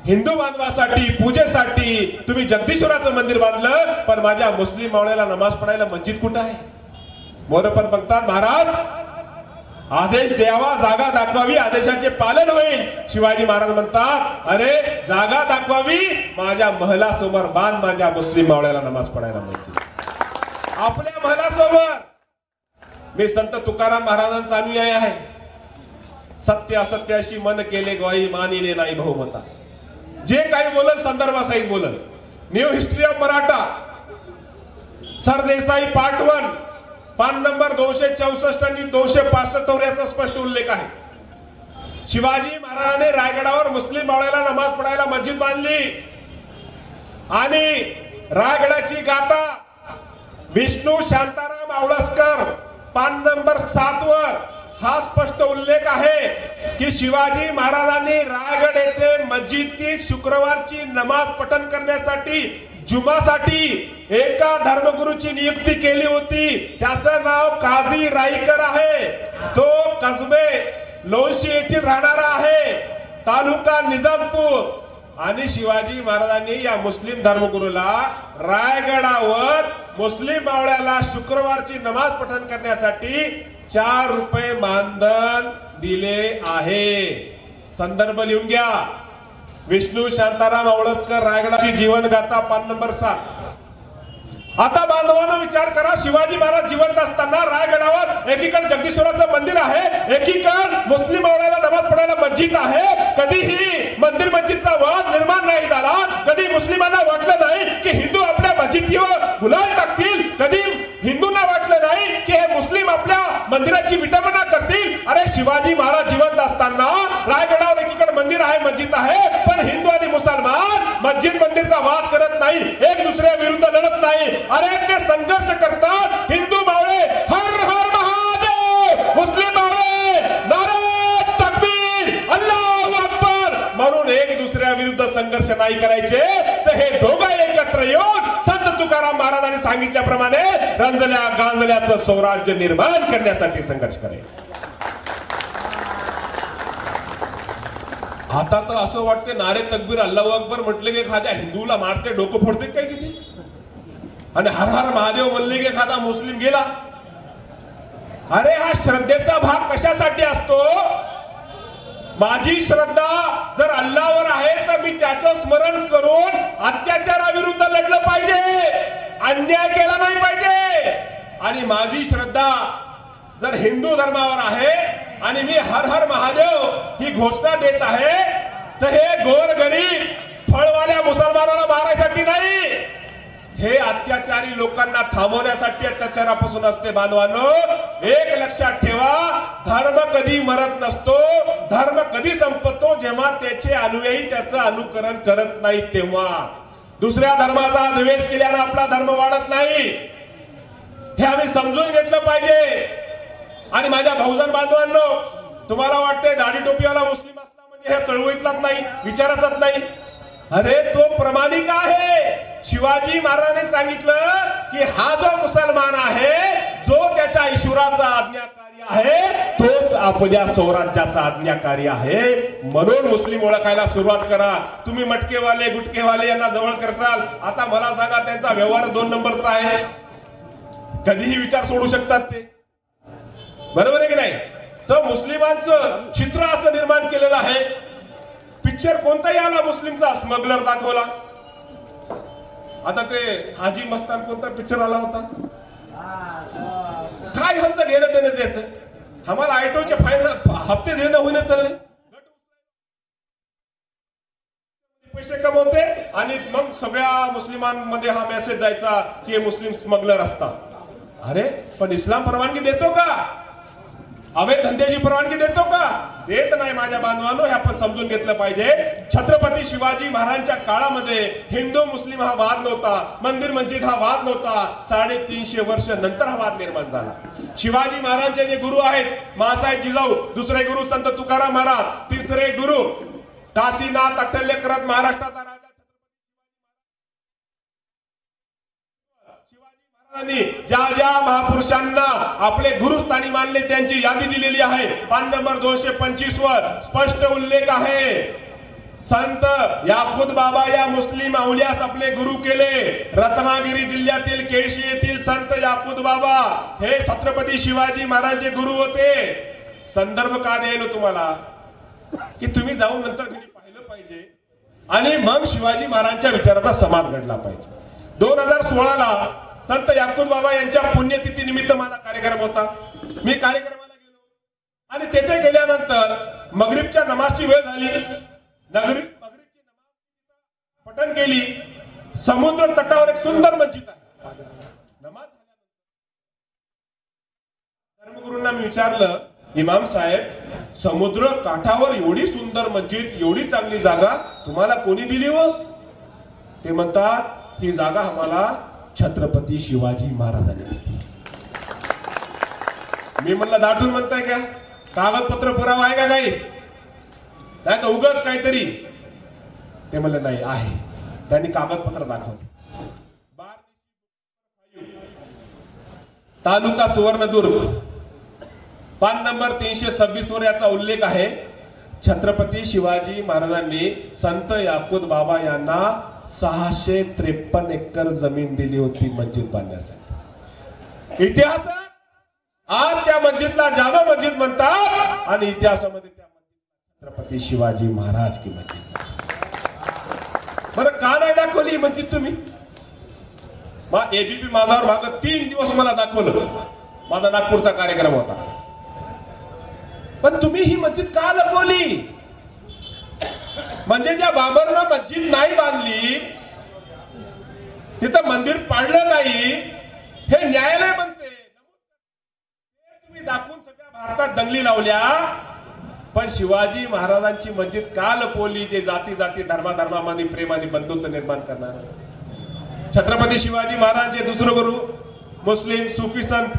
हिंदू बांधवासाठी पूजेसाठी तुम्ही जगदीश्वराचं मंदिर बांधलं, पण माझ्या मुस्लिम मावळ्याला नमाज पडायला मस्जिद कुठं आहे? मोरपंत म्हणतात, महाराज आदेश द्यावा, जागा दाखवावी, आदेशाचे पालन होईल. शिवाजी महाराज म्हणतात, अरे जागा दाखवावी, माझ्या महलासमोर बांध, माझ्या मुस्लिम मावळ्याला नमाज पडायला मस्जिद. आपल्या महलासमोर. मी संत तुकाराम महाराजांचा अनुयायी आहे. सत्य असत्याशी मन केले ग्वाही, मानिले नाही बहुमता. जे काही बोलल संदर्भासहित बोलल. New history of Maratha Sardesai part 1 पान नंबर 264 आणि 265 याचा स्पष्ट उल्लेख आहे. शिवाजी महाराजांनी रायगडावर मुस्लिम मावळ्याला नमाज पडायला मस्जिद बांधली. आणि रायगडाची गाथा विष्णू शांताराम आवळसकर पान नंबर 7 वर हा स्पष्ट उल्लेख आहे की शिवाजी महाराजांनी रायगड येथे मस्जिदीत शुक्रवारची नमाज पठण करण्यासाठी, जुमासाठी एका धर्मगुरूची नियुक्ती केली होती. त्याचं नाव काझी राईकर आहे. तो कसबे लोणशी येथील राहणारा आहे, तालुका निजामपूर. आणि शिवाजी महाराजांनी या मुस्लिम धर्मगुरूला रायगडावर मुस्लिम मावळ्याला शुक्रवारची नमाज पठण करण्यासाठी 4 रुपये मानधन दिले आहे. संदर्भ लिहून घ्या. विष्णू शांताराम आवळसकर रायगडाची जीवनगाथा पान नंबर 7. आता बांधवांनो विचार करा, शिवाजी महाराज जिवंत असताना रायगडावर एकीकडे जगदीश्वराचं मंदिर आहे, एकीकडे मुस्लिम मावळ्याला नमाज पडायला मस्जिद आहे. कधीही मंदिर मस्जिदचा वाद निर्माण नाही झाला. कधी मुस्लिमांना वाटलं नाही की हिंदू आपल्या मस्जिदीवर गुलाल टाकतील. कधी हिंदूंना वाटलं नाही की हे मुस्लिम आपल्या मंदिराची विटंबना करतील. अरे शिवाजी महाराज जिवंत असताना रायगडावर एकीकडे मंदिर आहे, मस्जिद आहे, पण हिंदू आणि मुसलमान मस्जिद मंदिरचा वाद करत नाही, एक दुसऱ्या विरुद्ध लढत नाही. अरे ते संघर्ष करतात. हिंदू मावळे हर हर महादेव, मुस्लिम मावळे नारे तकबीर, अल्लाहू अकबर म्हणून एक दुसऱ्या विरुद्ध संघर्ष नाही करायचे. तर हे दोघं एकत्र येऊन संत तुकाराम महाराजांनी सांगितल्याप्रमाणे रंजल्या गांजल्याचं स्वराज्य निर्माण करण्यासाठी संघर्ष करेल. आता तर असं वाटते नारे तकबीर अल्लाहू अकबर म्हटले की एखाद्या हिंदूला मारते, डोकं फोडते काय किती, आणि हर हर महादेव म्हणले की एखादा मुस्लिम गेला. अरे हा श्रद्धेचा भाग कशासाठी असतो? माझी श्रद्धा जर अल्लावर आहे तर मी त्याचं स्मरण करून अत्याचाराविरुद्ध लढलं पाहिजे, अन्याय केला नाही पाहिजे. आणि माझी श्रद्धा जर हिंदू धर्मावर आहे आणि मी हर हर महादेव ही घोषणा देत आहे, तर हे गोरगरीब फळवाल्या मुसलमानाला मारायसाठी नाही, हे अत्याचारी लोकांना थांबवण्यासाठी अत्याचारापासून असते. बांधवांनो, एक लक्षात ठेवा, धर्म कधी मरत नसतो, धर्म कधी संपतो जेव्हा त्याचे अनुयायी त्याचं अनुकरण करत नाही तेव्हा. दुसऱ्या धर्माचा द्वेष केल्याने आपला धर्म वाढत नाही, हे आम्ही समजून घेतलं पाहिजे. आणि माझ्या भाऊजन बांधवांनो, तुम्हाला वाटते दाढी टोपीवाला मुस्लिम असला म्हणजे ह्या चळवळीतलाच नाही, विचाराचाच नाही. अरे तो प्रमाणिक आहे. शिवाजी महाराजांनी सांगितलं की हा जो मुसलमान आहे, जो त्याच्या ईश्वराचा आज्ञाकारी आहे, तोच आपल्या स्वराज्याचा आज्ञाकारी आहे. म्हणून मुस्लिम ओळखायला सुरुवात करा. तुम्ही मटकेवाले गुटकेवाले यांना जवळ करसाल, आता मला सांगा त्यांचा व्यवहार 2 नंबरचा आहे, कधीही विचार सोडू शकतात ते, बरोबर आहे की नाही. तर मुस्लिमांचं चित्र असं निर्माण केलेलं आहे. पिक्चर कोणताही आला मुस्लिमचा, स्मगलर दाखवला. आता ते हाजी मस्तान कोणता पिक्चर आला होता, काय ह्यांचं घेणं देणं द्यायचं, आम्हाला आयटोचे हप्ते देणं होणे चालले, पैसे कमवते आणि मग सगळ्या मुस्लिमांमध्ये हा मेसेज जायचा की हे मुस्लिम स्मगलर असतात. अरे पण इस्लाम परवानगी देतो का? अवैध धंद्याची परवानगी देतो का? देत नाही. माझ्या बांधवांनो, हे आपण समजून घेतलं पाहिजे. छत्रपती शिवाजी महाराजांच्या काळामध्ये हिंदू मुस्लिम हा वाद नव्हता, मंदिर मस्जिद हा वाद नव्हता. 350 वर्ष नंतर हा वाद निर्माण झाला. शिवाजी महाराजांचे जे गुरु आहेत मासाहेब जिजाऊ, दुसरे गुरु संत तुकाराम महाराज, तिसरे गुरु काशीनाथ अठ्ठल्येकरात महाराष्ट्राचा राजा ज्या ज्या महापुरुषांना आपले गुरुस्थानी मानले त्यांची यादी दिलेली आहे. पान नंबर 225 वर स्पष्ट उल्लेख आहे. संत याकूत बाबा या मुस्लिम अवलियास आपले गुरु केले. रत्नागिरी जिल्ह्यातील केळशी येथील संत याकूत बाबा हे छत्रपती शिवाजी महाराजांचे गुरु होते. संदर्भ का द्यायलो तुम्हाला की तुम्ही जाऊन नंतर घरी पाहिलं पाहिजे आणि मग शिवाजी महाराजांच्या विचाराचा समाज घडला पाहिजे. 2016ला संत याकूत बाबा यांच्या पुण्यतिथी निमित्त माझा कार्यक्रम होता. मी कार्यक्रमाला गेलो आणि तेथे गेल्यानंतर मगरिबच्या नमाजची वेळ झाली. मगरिबची नमाज पठण केली. समुद्र तटावर एक सुंदर मस्जिद आहे. नमाज धर्मगुरूंना मी विचारलं, इमाम साहेब समुद्र काठावर एवढी सुंदर मस्जिद, एवढी चांगली जागा तुम्हाला कोणी दिली हो? ते म्हणतात, ही जागा आम्हाला छत्रपती शिवाजी महाराजांनी दिली. मी म्हणलं दाटून म्हणताय का? कागदपत्र पुरावा आहे का काही? नाही तर उगाच काहीतरी. ते म्हणलं नाही आहे. त्यांनी कागदपत्र दाखवले. तालुका सुवर्णदुर्ग, पान नंबर 326 वर याचा उल्लेख आहे. छत्रपती शिवाजी महाराजांनी संत याकूत बाबा यांना 653 एकर जमीन दिली होती मस्जिद बांधण्यासाठी. इतिहासात आज त्या मस्जिदला जामा मस्जिद म्हणतात आणि इतिहासामध्ये त्या मस्जिद छत्रपती शिवाजी महाराज की मस्जिद. बरं का नाही दाखवली ही मस्जिद तुम्ही? मग एबीपी माझ्यावर मागं 3 दिवस मला दाखवलं. माझा नागपूरचा कार्यक्रम होता. पण तुम्ही ही मस्जिद का लपवली? म्हणजे त्या बाबरनं मस्जिद नाही बांधली, तिथं मंदिर पाडलं नाही, हे न्यायालय म्हणते. तुम्ही दाखवून सगळ्या भारतात दंगली लावल्या. पण शिवाजी महाराजांची मस्जिद का लपवली, जे जाती जाती धर्माधर्मामध्ये प्रेम आणि बंधुत्व निर्माण करणार? छत्रपती शिवाजी महाराजांचे दुसरे गुरु मुस्लिम सुफी संत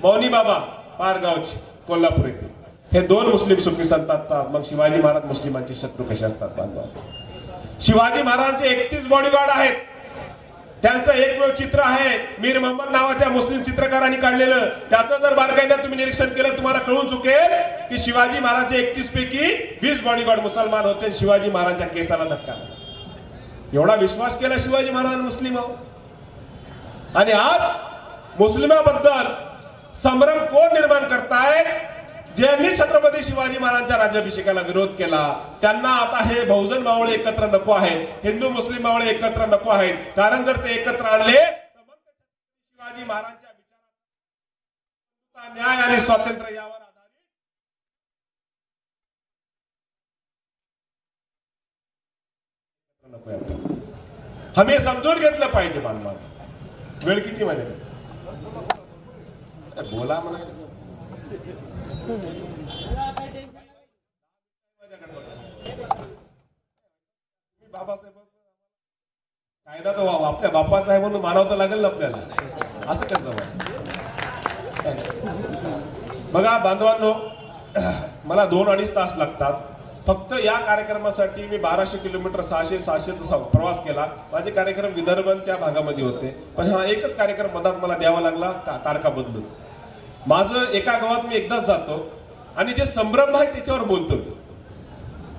मौनी बाबा पारगावचे कोल्हापूर येथे, हे 2 मुस्लिम सुफी संत असतात. मग शिवाजी महाराज मुस्लिमांचे शत्रू कसे असतात बांधव? शिवाजी महाराजांचे 31 बॉडीगार्ड आहेत. त्यांचं एकमेव चित्र आहे मीर मोहम्मद नावाच्या मुस्लिम चित्रकारांनी काढलेलं. त्याचं जर बारकाईने तुम्ही निरीक्षण केलं तुम्हाला कळून चुकेल की शिवाजी महाराजांचे 31 पैकी 20 बॉडीगार्ड मुसलमान होते. शिवाजी महाराजांच्या केसाला धक्का एवढा विश्वास केला शिवाजी महाराजांनी मुस्लिम. आणि आज मुस्लिमाबद्दल संभ्रम कोण निर्माण करतायत? ज्यांनी छत्रपती शिवाजी महाराजांच्या राज्याभिषेकाला विरोध केला त्यांना आता हे बहुजन मावळे एकत्र नको आहेत, हिंदू मुस्लिम मावळे एकत्र नको आहेत. कारण जर ते एकत्र आणले तर मग शिवाजी महाराजांच्या विचारात न्याय आणि स्वातंत्र्य यावर आम्ही समजून घेतलं पाहिजे. बांधवा वेळ किती माझ्या बोला म्हणा. बाबासाहेब कायदा तर आपल्या बापाचा आहे म्हणून मानावं तर लागेल ना आपल्याला. असं कसं बघा बांधवांनो, मला 2-2.5 तास लागतात फक्त या कार्यक्रमासाठी. मी 1200 किलोमीटर 600 प्रवास केला. माझे कार्यक्रम विदर्भ त्या भागामध्ये होते, पण हा एकच कार्यक्रम मधात मला द्यावा लागला तारखा बदलून. माझं एका गावात मी एकदाच जातो आणि जे संभ्रम आहे त्याच्यावर बोलतो मी,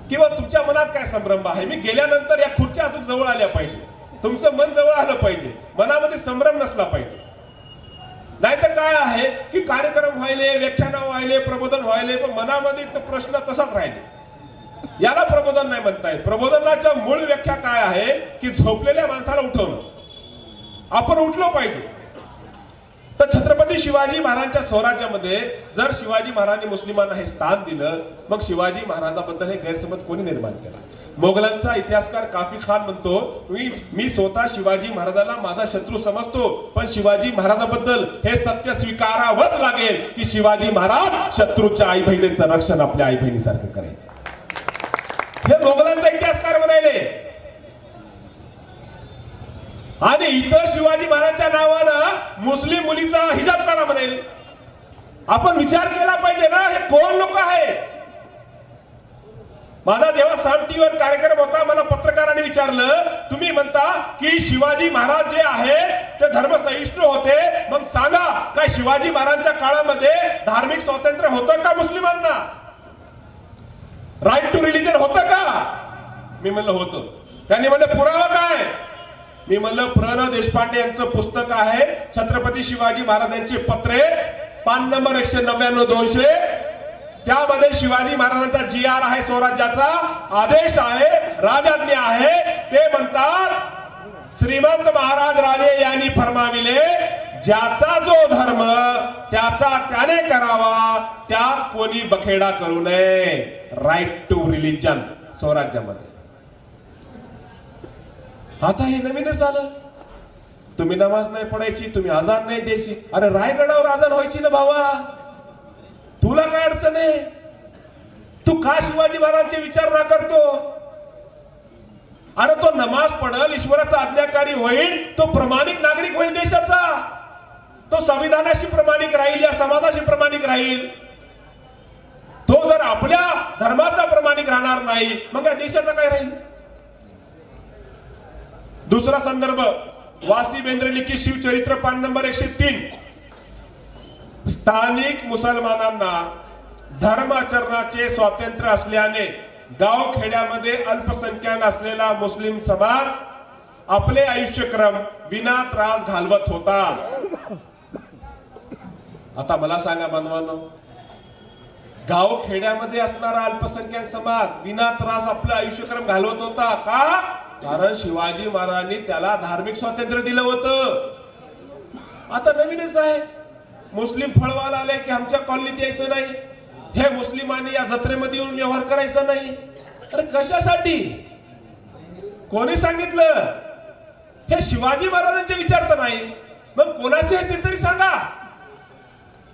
किंवा तुमच्या मनात काय संभ्रम आहे. मी गेल्यानंतर या खुर्च्या अजून जवळ आल्या पाहिजे, तुमचं मन जवळ आलं पाहिजे, मनामध्ये संभ्रम नसला पाहिजे. नाहीतर काय आहे की कार्यक्रम व्हायले, व्याख्यान व्हायले, प्रबोधन व्हायले, पण मनामध्ये तो प्रश्न तसाच राहिले. याला प्रबोधन नाही म्हणतायत. प्रबोधनाच्या मूळ व्याख्या काय आहे की झोपलेल्या माणसाला उठवणं. आपण उठलो पाहिजे. तर छत्रपती शिवाजी महाराजांच्या स्वराज्यामध्ये जर शिवाजी महाराजांनी मुस्लिमांना हे स्थान दिलं, मग शिवाजी महाराजांबद्दल हे गैरसमज कोणी निर्माण केला? मोगलांचा इतिहासकार काफी खान म्हणतो, मी स्वतः शिवाजी महाराजांना माझा शत्रू समजतो, पण शिवाजी महाराजांबद्दल हे सत्य स्वीकारावंच लागेल की शिवाजी महाराज शत्रूच्या आई बहिणींचं रक्षण आपल्या आई बहिणीसारखं करायचे. हे मोगलांचा इतिहासकार म्हणाले. आणि इथं शिवाजी महाराजांच्या नावानं मुस्लिम मुलीचा हिजाब काढा म्हणाले. आपण विचार केला पाहिजे ना, हे कोण लोक आहेत? माझा जेव्हा सन टीव्हीवर कार्यक्रम होता, मला पत्रकारांनी विचारलं, तुम्ही म्हणता की शिवाजी महाराज जे आहे ते धर्मसहिष्णू होते, मग सांगा काय शिवाजी महाराजांच्या काळामध्ये धार्मिक स्वातंत्र्य होतं का? मुस्लिमांना राईट टू रिलीजन होतं का? मी म्हणलं होतं. त्यांनी म्हणलं पुरावा काय? मी म्हणलं प्र न देशपांडे यांचं पुस्तक आहे छत्रपती शिवाजी महाराजांची पत्रे, पान नंबर 199-200. त्यामध्ये शिवाजी महाराजांचा GR आहे, स्वराज्याचा आदेश आहे, राजाज्ञा आहे. ते म्हणतात श्रीमंत महाराज राजे यांनी फरमाविले, ज्याचा जो धर्म त्याचा त्याने करावा, त्यात कोणी बखेडा करू नये. राईट टू रिलीजन स्वराज्यामध्ये. आता हे नवीनच आलं. तुम्ही नमाज नाही पडायची, तुम्ही अजान नाही द्यायची. अरे रायगडावर अजान व्हायची ना भावा, तुला काय अडचण आहे? तू का शिवाजी महाराजांचे विचार ना करतो? अरे तो नमाज पडल, ईश्वराचा आज्ञाकारी होईल, तो प्रामाणिक नागरिक होईल देशाचा. तो संविधानाशी प्रामाणिक राहील, या समाजाशी प्रामाणिक राहील. तो जर आपल्या धर्माचा प्रामाणिक राहणार नाही, मग या देशाचा काय राहील? दुसरा संदर्भ वासी बेंद्रे लिखित शिवचरित्र पान नंबर 103. स्थानिक मुसलमानांना धर्माचरणाचे स्वातंत्र्य असल्याने गाव खेड्यामध्ये अल्पसंख्याक असलेला मुस्लिम समाज आपले आयुष्यक्रम विना त्रास घालवत होता. आता मला सांगा बांधवांनो, गाव खेड्यामध्ये असणारा अल्पसंख्याक समाज विना त्रास आपलं आयुष्यक्रम घालवत होता का? कारण शिवाजी महाराजांनी त्याला धार्मिक स्वातंत्र्य दिलं होतं. आता नवीनच आहे, मुस्लिम फळवाला आले की आमच्या कॉलनीत यायचं नाही, हे मुस्लिमांनी या जत्रेमध्ये येऊन व्यवहार करायचा नाही. अरे कशासाठी? कोणी सांगितलं? हे शिवाजी महाराजांचे विचार तर नाही, मग कोणाचे आहे ते तरी सांगा.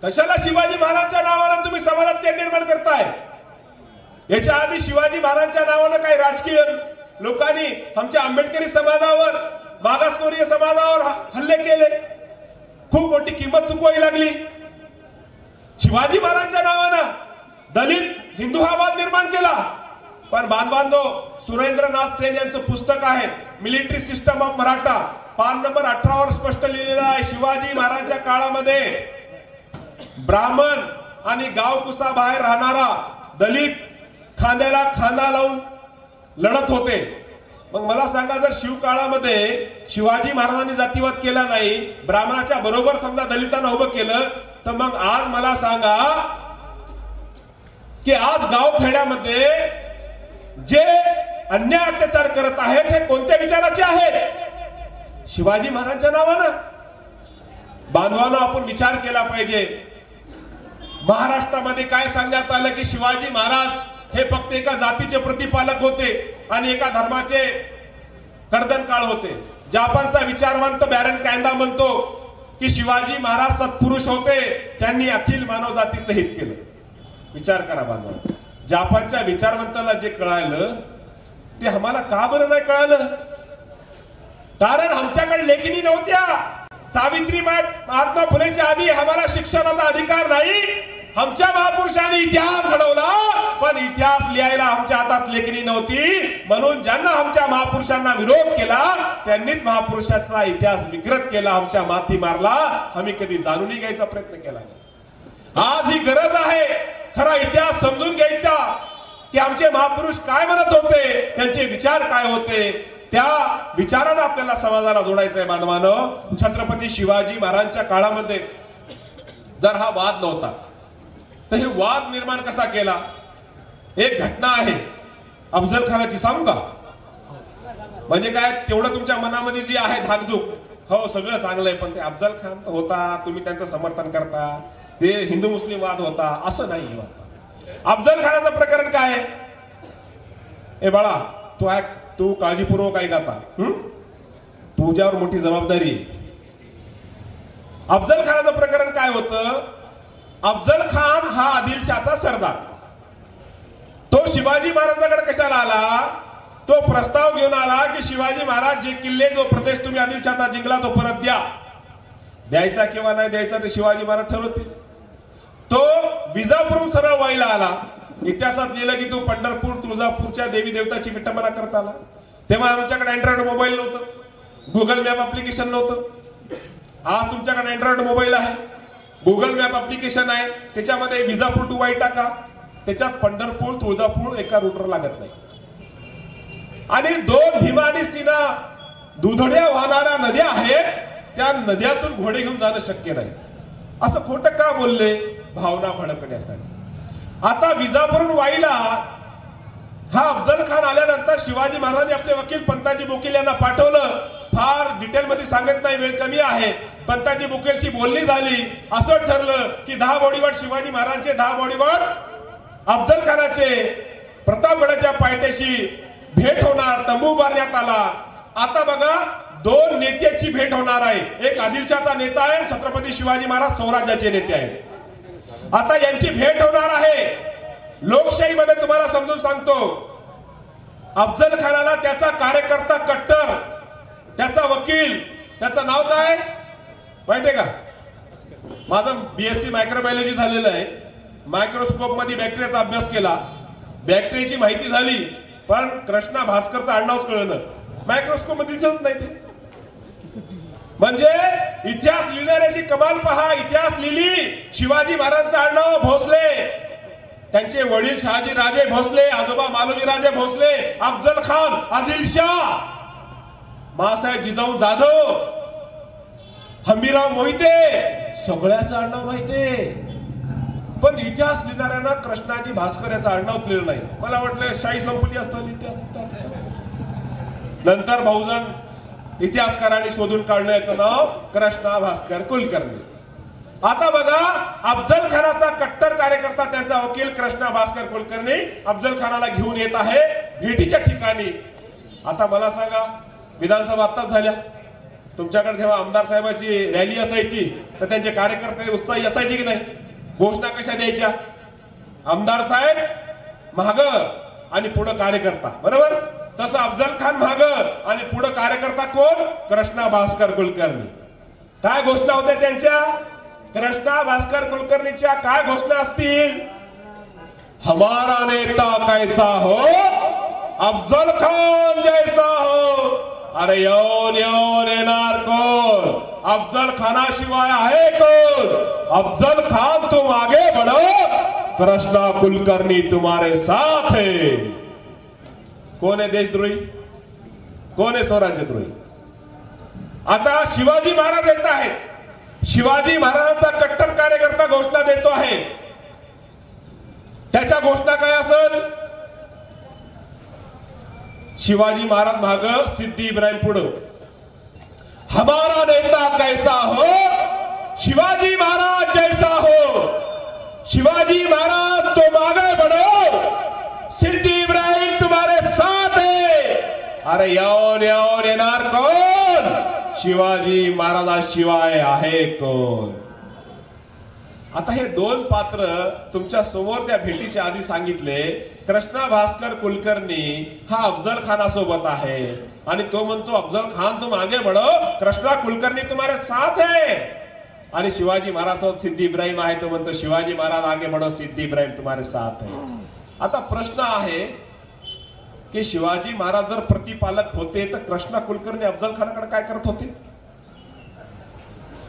कशाला शिवाजी महाराजांच्या नावानं तुम्ही समाजात ते निर्माण करताय? याच्या आधी शिवाजी महाराजांच्या नावानं काही राजकीय लोकांनी आमच्या आंबेडकरी समाजावर, मागासवर्गीय समाजावर हल्ले केले, खूप मोठी किंमत चुकवावी लागली. शिवाजी महाराजांच्या नावानं दलित हिंदू हा वाद निर्माण केला. पण बांधवांनो, सुरेंद्रनाथ सेन यांचं पुस्तक आहे मिलिटरी सिस्टम ऑफ मराठा, पान नंबर 18 वर स्पष्ट लिहिलेलं आहे, शिवाजी महाराजांच्या काळामध्ये ब्राह्मण आणि गावकुसा बाहेर राहणारा दलित खांद्याला खांदा लावून लढत होते. मग मला सांगा, जर शिवकाळामध्ये शिवाजी महाराजांनी जातीवाद केला नाही, ब्राह्मणाच्या बरोबर समजा दलितांना उभं केलं, तर मग आज मला सांगा की आज गावखेड्यामध्ये जे अन्याय अत्याचार करत आहेत हे कोणत्या विचाराचे आहेत? शिवाजी महाराजांच्या नावानं. बांधवांनो, आपण विचार केला पाहिजे. महाराष्ट्रामध्ये काय सांगण्यात आलं की शिवाजी महाराज हे फक्त एका जातीचे प्रतिपालक होते आणि एका धर्माचे कर्दनकाळ होते. जपानचा विचारवंत बॅरन कॅन्डा म्हणतो की शिवाजी महाराज सत्पुरुष होते, त्यांनी अखिल मानव जातीचं हित केलं. विचार करा बांधव, जपानच्या विचारवंताला जे कळालं ते आम्हाला का बरं नाही कळालं? कारण आमच्याकडे लेखणी नव्हत्या. सावित्रीबाई महात्मा फुलेच्या आधी आम्हाला शिक्षणाचा अधिकार नाही. आमच्या महापुरुषांनी इतिहास घडवला, पण इतिहास लिहायला आमच्या हातात लेखणी नव्हती. म्हणून ज्यांना आमच्या महापुरुषांना विरोध केला त्यांनीच महापुरुषाचा इतिहास विकृत केला, आमच्या माथी मारला. आम्ही कधी जाणून घ्यायचा प्रयत्न केला. आज ही गरज आहे खरा इतिहास समजून घ्यायचा की आमचे महापुरुष काय म्हणत होते, त्यांचे विचार काय होते. त्या विचारानं आपल्याला समाजाला जोडायचंय. बांधवानं, छत्रपती शिवाजी महाराजांच्या काळामध्ये जर हा वाद नव्हता तर हे वाद निर्माण कसा केला? एक घटना आहे अफजल खानाची, सांगू का? म्हणजे काय, तेवढं तुमच्या मनामध्ये जी आहे धाकधूक, हो सगळं चांगलंय, पण ते अफजल खान होता, तुम्ही त्यांचं समर्थन करता, ते हिंदू मुस्लिम वाद होता, असं नाही. अफजल खानाचं प्रकरण काय आहे? ए बाळा, तू काळजीपूर्वक ऐक आता, तुझ्यावर मोठी जबाबदारी आहे. अफजल खानाचं प्रकरण काय होतं? अफजल खान हा आदिलशाहचा सरदार. तो शिवाजी महाराजांकडे कशाला आला? तो प्रस्ताव घेऊन आला की शिवाजी महाराज जे किल्ले, जो प्रदेश तुम्ही आदिलशाहचा जिंकला तो परत द्या. द्यायचा किंवा नाही द्यायचा ते शिवाजी महाराज ठरवतील. तो विजापूरहून सरळ वाईला आला. इतिहासात लिहिलं की तो पंढरपूर तुळजापूरच्या देवी देवताची विटंबना करत आला. तेव्हा आमच्याकडे अँड्रॉइड मोबाईल नव्हतं, गुगल मॅप ऍप्लिकेशन नव्हतं. आज तुमच्याकडे अँड्रॉइड मोबाईल आहे, गुगल मॅप ऍप्लिकेशन आहे, त्याच्यामध्ये विजापूर टू वाई टाका, त्याच्यात पंढरपूर तुळजापूर एका रूटवर लागत नाही. आणि दोन भीमा आणि सीना दुधड्या वाहणाऱ्या नद्या आहेत, त्या नद्यातून घोडे घेऊन जाणं शक्य नाही. असं खोटं का बोलले? भावना भडकण्यासाठी. आता विजापूरहून वाईला हा अफजल खान आल्यानंतर शिवाजी महाराजांनी आपले वकील पंताजी बोकील यांना पाठवलं. फार डिटेल मध्ये सांगत नाही, वेळ कमी आहे. पंताजी बोकीलची बोलणी झाली. असं ठरलं की 10 बॉडीगार्ड शिवाजी महाराजांचे, 10 बॉडीगार्ड अफजल खानाचे प्रतापगडाच्या पायथ्याशी भेट होणार, तंबू उभारण्यात आला. आता बघा, दोन नेत्याची भेट होणार आहे. एक आदिलशाहचा नेता आहे, छत्रपती शिवाजी महाराज स्वराज्याचे नेते आहेत. आता यांची भेट होणार आहे. लोकशाहीमध्ये तुम्हाला समजून सांगतो, अफजल खानाला त्याचा कार्यकर्ता कट्टर, त्याचा वकील, त्याचं नाव काय माहितीये का? माझं BSc मायक्रोबायोलॉजी झालेलं आहे. मायक्रोस्कोप मध्ये बॅक्टेरियाचा अभ्यास केला, बॅक्टेरियाची माहिती झाली, पण कृष्णा भास्करचं आडनावच कळलं. मायक्रोस्कोप मध्ये दिसत नाही ते. म्हणजे इतिहास लिहिणाऱ्याची कमाल पहा. इतिहास लिहिली शिवाजी महाराजांचं आडनाव भोसले, त्यांचे वडील शहाजी राजे भोसले, आजोबा मालोजी राजे भोसले, अफजल खान, आदिलशाह, मासाहेब जिजाऊ जाधव, हंबीराव मोहिते, सगळ्याचं आडनाव माहितीये. पण इतिहास लिहिणाऱ्यांना कृष्णाजी भास्कर याचं आडनाव लिहिलं नाही. मला वाटलं शाही संपली असतं इतिहास. नंतर बहुजन इतिहासकारांनी शोधून काढलं याचं नाव कृष्णा भास्कर कुलकर्णी. आता बघा, अफजल खानाचा कट्टर कार्यकर्ता, त्यांचा वकील कृष्णा भास्कर कुलकर्णी अफजल खानाला घेऊन येत आहे भेटीच्या ठिकाणी. आता मला सांगा, विधानसभा आत्ताच झाल्या, तुमच्याकडे जेव्हा आमदार साहेबाची रॅली असायची तर त्यांचे कार्यकर्ते उत्साही असायचे की नाही? घोषणा कशा द्यायच्या? आमदार साहेब माग आणि पुढे कार्यकर्ता, बरोबर? तसं अफजल खान माग आणि पुढे कार्यकर्ता कोण? कृष्णा भास्कर कुलकर्णी. काय घोषणा होत्या त्यांच्या? कृष्णा भास्कर कुलकर्णीच्या काय घोषणा असतील? हमारा नेता कैसा हो, अफजल खान जैसा हो. अरे येऊन येऊन येणार कोण? अफजल खानाशिवाय आहे कोण? अफजल खान तुम आगे बढ़ो, कृष्णा कुलकर्णी तुम्हारे साथ है. कोण आहे देशद्रोही? कोण आहे स्वराज्यद्रोही? आता शिवाजी महाराज येत आहेत. शिवाजी महाराजांचा कट्टर कार्यकर्ता घोषणा देतो आहे त्याच्या घोषणा काय असेल? शिवाजी महाराज माग, सिद्धी इब्राहिम पुढं. हमारा नेता कैसा हो, शिवाजी महाराज जैसा हो. शिवाजी महाराज तो आगे बढ़ो, सिद्धी इब्राहिम तुम्हारे साथ है. अरे यावर येणार कोण? शिवाजी महाराजाशिवाय आहे कोण? आता हे दोन पात्र तुमच्या समोर त्या भेटीच्या आधी सांगितले. कृष्णा भास्कर कुलकर्णी हा अफजल खानासोबत आहे आणि तो म्हणतो अफजल खान तुम आगे बढ़ो, कृष्णा कुलकर्णी तुम्हारे साथ है. आणि शिवाजी महाराज सोबत सिद्धी इब्राहिम आहे, तो म्हणतो शिवाजी महाराज आगे बढ़ो, सिद्धी इब्राहिम तुम्हारे साथ है. आता प्रश्न आहे की शिवाजी महाराज जर प्रतिपालक होते तर कृष्णा कुलकर्णी अफजल खानाकडे काय करत होते?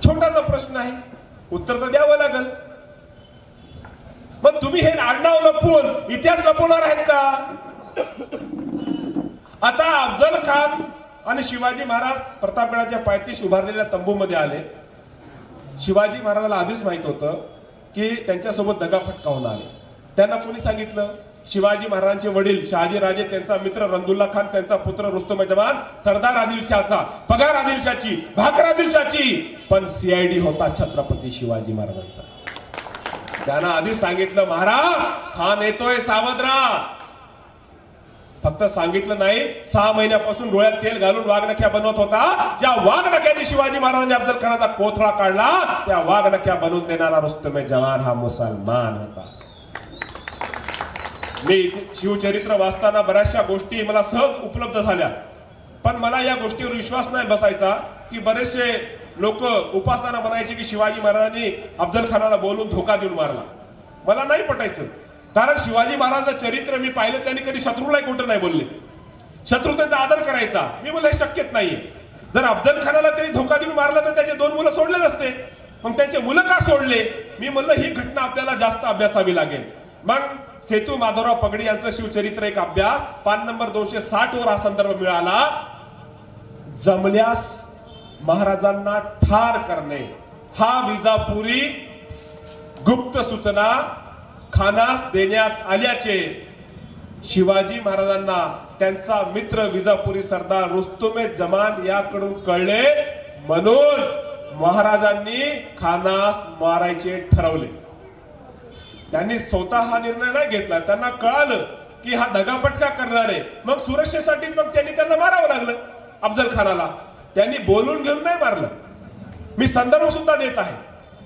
छोटासा प्रश्न आहे, उत्तर तर द्यावं लागल. पण तुम्ही हे आडनाव लपवून इतिहास लपवणार आहेत का? आता अफजल खान आणि शिवाजी महाराज प्रतापगडाच्या पायथ्याशी उभारलेल्या तंबूमध्ये आले. शिवाजी महाराजाला आधीच माहित होतं की त्यांच्यासोबत दगाफटका होणार आहे. त्यांना कोणी सांगितलं? शिवाजी महाराजांचे वडील शहाजी राजे, त्यांचा मित्र रंदुल्ला खान, त्यांचा पुत्र रुस्तम जवान, सरदार आदिलशाहचा पगार, आदिलशाहची भाकर, आदिलशाहची पण सीआयडी होता छत्रपती शिवाजी महाराजांचा. त्यांना आधी सांगितलं महाराज खान येतोय, सावध राहा. फक्त सांगितलं नाही, 6 महिन्यापासून डोळ्यात तेल घालून वाघनख्या बनवत होता. ज्या वाघनख्याने शिवाजी महाराजांनी अफजल खानाचा कोथळा काढला, त्या वाघनख्या बनवून देणारा रुस्तम जवान हा मुसलमान होता. मी शिवचरित्र वाचताना बऱ्याचशा गोष्टी मला सहज उपलब्ध झाल्या, पण मला या गोष्टीवर विश्वास नाही बसायचा की बरेचसे लोक उपासना म्हणायचे की शिवाजी महाराजांनी अफजल खानाला बोलून धोका देऊन मारला. मला नाही पटायचं, कारण शिवाजी महाराजांचं चरित्र मी पाहिलं, त्यांनी कधी शत्रूला कुठं नाही बोलले. शत्रू त्यांचा आदर करायचा. मी म्हणलं हे शक्यच नाहीये. जर अफजल खानाला त्यांनी धोका देऊन मारला तर त्याचे 2 मुलं सोडले नसते. मग त्यांचे मुलं का सोडले? मी म्हणलं ही घटना आपल्याला जास्त अभ्यासावी लागेल. मग सेतू माधवराव पगडी यांचं शिवचरित्र एक अभ्यास, पान नंबर 260 वर हा संदर्भ मिळाला. जमल्यास महाराजांना ठार करणे हा विजापुरी गुप्त सूचना खानास देण्यात आल्याचे शिवाजी महाराजांना त्यांचा मित्र विजापुरी सरदार रुस्तुम जमान याकडून कळले, म्हणून महाराजांनी खानास मारायचे ठरवले. त्यांनी स्वतः हा निर्णय नाही घेतला, त्यांना कळालं की हा दगापटका करणार आहे. मग सुरक्षेसाठी मग त्यांनी त्यांना मारावं लागलं अफजल खानाला. त्यांनी बोलून घेऊन नाही मारलं. मी संदर्भ सुद्धा देत आहे.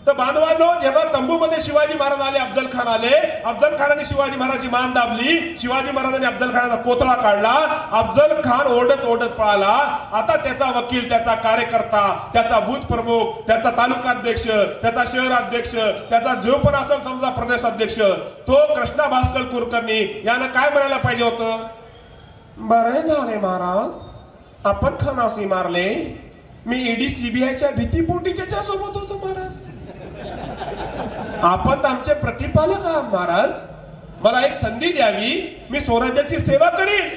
तर बांधवांनो, जेव्हा तंबूमध्ये शिवाजी महाराज आले, अफजल खान आले, अफजल खानाने शिवाजी महाराजांची मान दाबली, शिवाजी महाराजांनी अफजल खानाचा कोथळा काढला. अफजल खान ओरडत ओरडत पळाला. आता त्याचा वकील, त्याचा कार्यकर्ता, त्याचा बूथ प्रमुख, त्याचा तालुकाध्यक्ष, त्याचा शहराध्यक्ष, त्याचा जो पण असेल समजा प्रदेश अध्यक्ष, तो कृष्णा भास्कर कुलकर्णी यानं काय म्हणायला पाहिजे होतं? बरे झाले महाराज, आपण खानासी मारले. मी ईडी सीबीआयच्या भीतीपोटी त्याच्यासोबत होतो महाराज. आपण तर आमचे प्रतिपालक आहात महाराज. मला एक संधी द्यावी, मी स्वराज्याची सेवा करीन.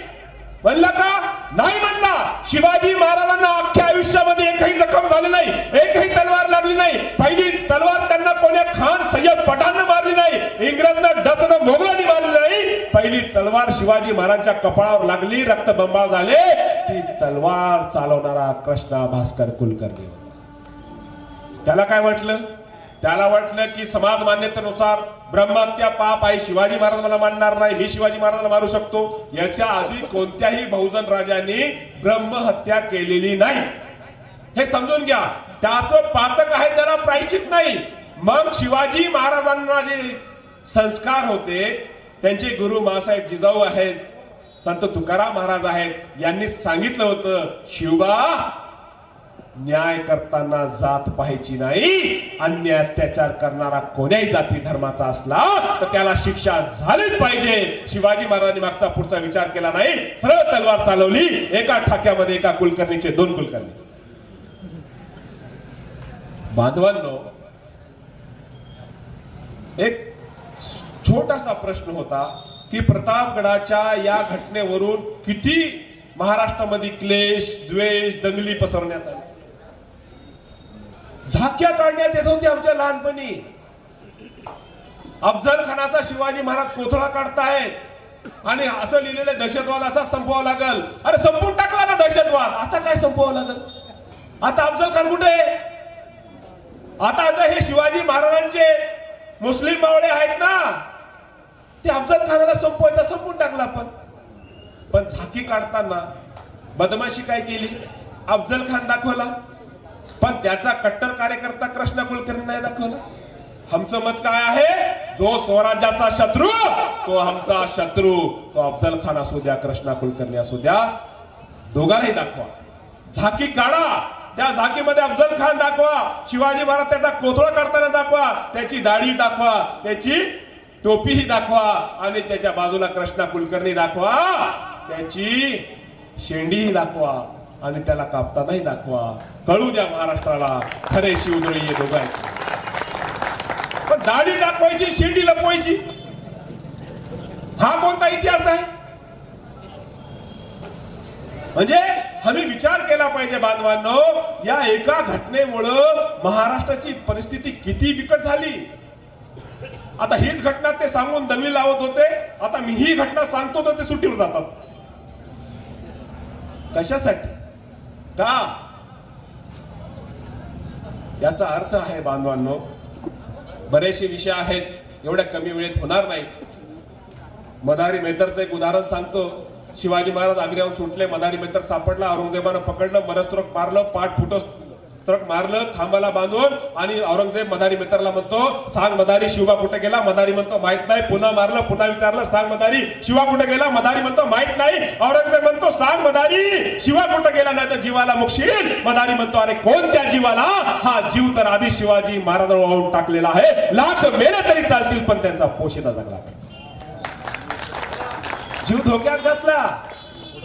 म्हणला का? नाही म्हणला. शिवाजी महाराजांना अख्ख्या आयुष्यामध्ये एकही जखम झाली नाही, एकही तलवार लागली नाही. पहिली तलवार त्यांना कोण्या खान सय्यद पठाणनं मारली नाही, इंग्रजनं डसणं मोगलांनी मारली नाही. पहिली तलवार शिवाजी महाराजांच्या कपाळावर लागली, रक्तबंबाळ झाले. ती तलवार चालवणारा कृष्णा भास्कर कुलकर्णी. त्याला काय वाटलं? त्याला वाटलं की समाज मान्यतेनुसार ब्रह्महत्या पाप आहे, शिवाजी महाराज मला मानणार नाही, मी शिवाजी महाराजांना मारू शकतो. याच्या आधी कोणत्याही बहुजन राजांनी ब्रह्महत्या केलेली नाही, हे समजून घ्या. त्याचं पातक आहे, त्याला प्रायश्चित नाही. मग शिवाजी महाराजांना जे संस्कार होते, त्यांचे गुरु मासाहेब जिजाऊ आहेत, संत तुकाराम महाराज आहेत, यांनी सांगितलं होतं, शिवबा न्याय करताना जात पाहायची नाही. अन्याय अत्याचार करणारा कोण्याही जाती धर्माचा असला तर त्याला शिक्षा झालीच पाहिजे. शिवाजी महाराजांनी मागचा पुढचा विचार केला नाही, सरळ तलवार चालवली. एका ठाक्यामध्ये एका कुलकर्णीचे 2 कुलकर्णी. बांधवांनो, एक छोटासा प्रश्न होता की प्रतापगडाच्या या घटनेवरून किती महाराष्ट्रामध्ये क्लेश, द्वेष, दंगली पसरण्यात आली, झाक्या काढण्यात येत होती आमच्या लहानपणी. अफजल खानाचा शिवाजी महाराज कोथळा काढतायत आणि असं लिहिलेलं दहशतवाद असा संपवावा लागल. अरे संपून टाकला ना दहशतवाद, आता काय संपवावं लागल? आता अफजल खान कुठे आहे? आता हे शिवाजी महाराजांचे मुस्लिम मावळे आहेत ना, ते अफजल खानाला संपवायचं, संपून टाकला. पण झाकी काढताना बदमाशी काय केली? अफजल खान दाखवला, पण त्याचा कट्टर कार्यकर्ता कृष्णा कुलकर्णी नाही दाखवला. आमचं मत काय आहे? जो स्वराज्याचा शत्रू तो आमचा शत्रू, तो अफजल खान असू द्या, कृष्णा कुलकर्णी असू द्या, दोघांनाही दाखवा. झाकी काढा, त्या झाकीमध्ये अफजल खान दाखवा, शिवाजी महाराज त्याचा कोथळा करताना दाखवा, त्याची दाढी दाखवा, त्याची टोपीही दाखवा, आणि त्याच्या बाजूला कृष्णा कुलकर्णी दाखवा, त्याची शेंडीही दाखवा, आणि त्याला कापतानाही दाखवा. कळू द्या महाराष्ट्राला खरे शिवधुळे हे दोघं आहेत. पण दाढी दाखवायची, शेंडी लपवायची, हा कोणता इतिहास आहे? म्हणजे आम्ही विचार केला पाहिजे बांधवांनो, या एका घटनेमुळं महाराष्ट्राची परिस्थिती किती बिकट झाली. आता हीच घटना ते सांगून दंगली लावत होते, आता मी ही घटना सांगतो तर ते सुट्टीवर जातात. कशासाठी? का? याचा अर्थ आहे बांधवांनो, बरेचसे विषय आहेत, एवढ्या कमी वेळेत होणार नाही. मदारी मेहतरचं एक उदाहरण सांगतो. शिवाजी महाराज आग्र्याहून सुटले, मदारी मेहतर सापडला, औरंगजेबानं पकडलं, मरस्त्रक मारलं, पाठ फुटस्त्रक मारलं खांबाला बांधून, आणि औरंगजेब मदारी मेहतरला म्हणतो, सांग मदारी शिवा कुठे गेला? मदारी म्हणतो माहित नाही. पुन्हा मारलं, पुन्हा विचारलं, सांग मदारी शिवा कुठे गेला? मदारी म्हणतो माहित नाही. औरंगजेब म्हणतो सांग मदारी शिवा कुठे गेला, नाही तर जीवाला मुकशील. मदारी म्हणतो अरे कोणत्या जीवाला? हा जीव तर आधी शिवाजी महाराजांवर वाहून टाकलेला आहे, लाख मेले तरी चालतील, पण त्यांचा पोशिंदा जगला, जीव धोक्यात घातला.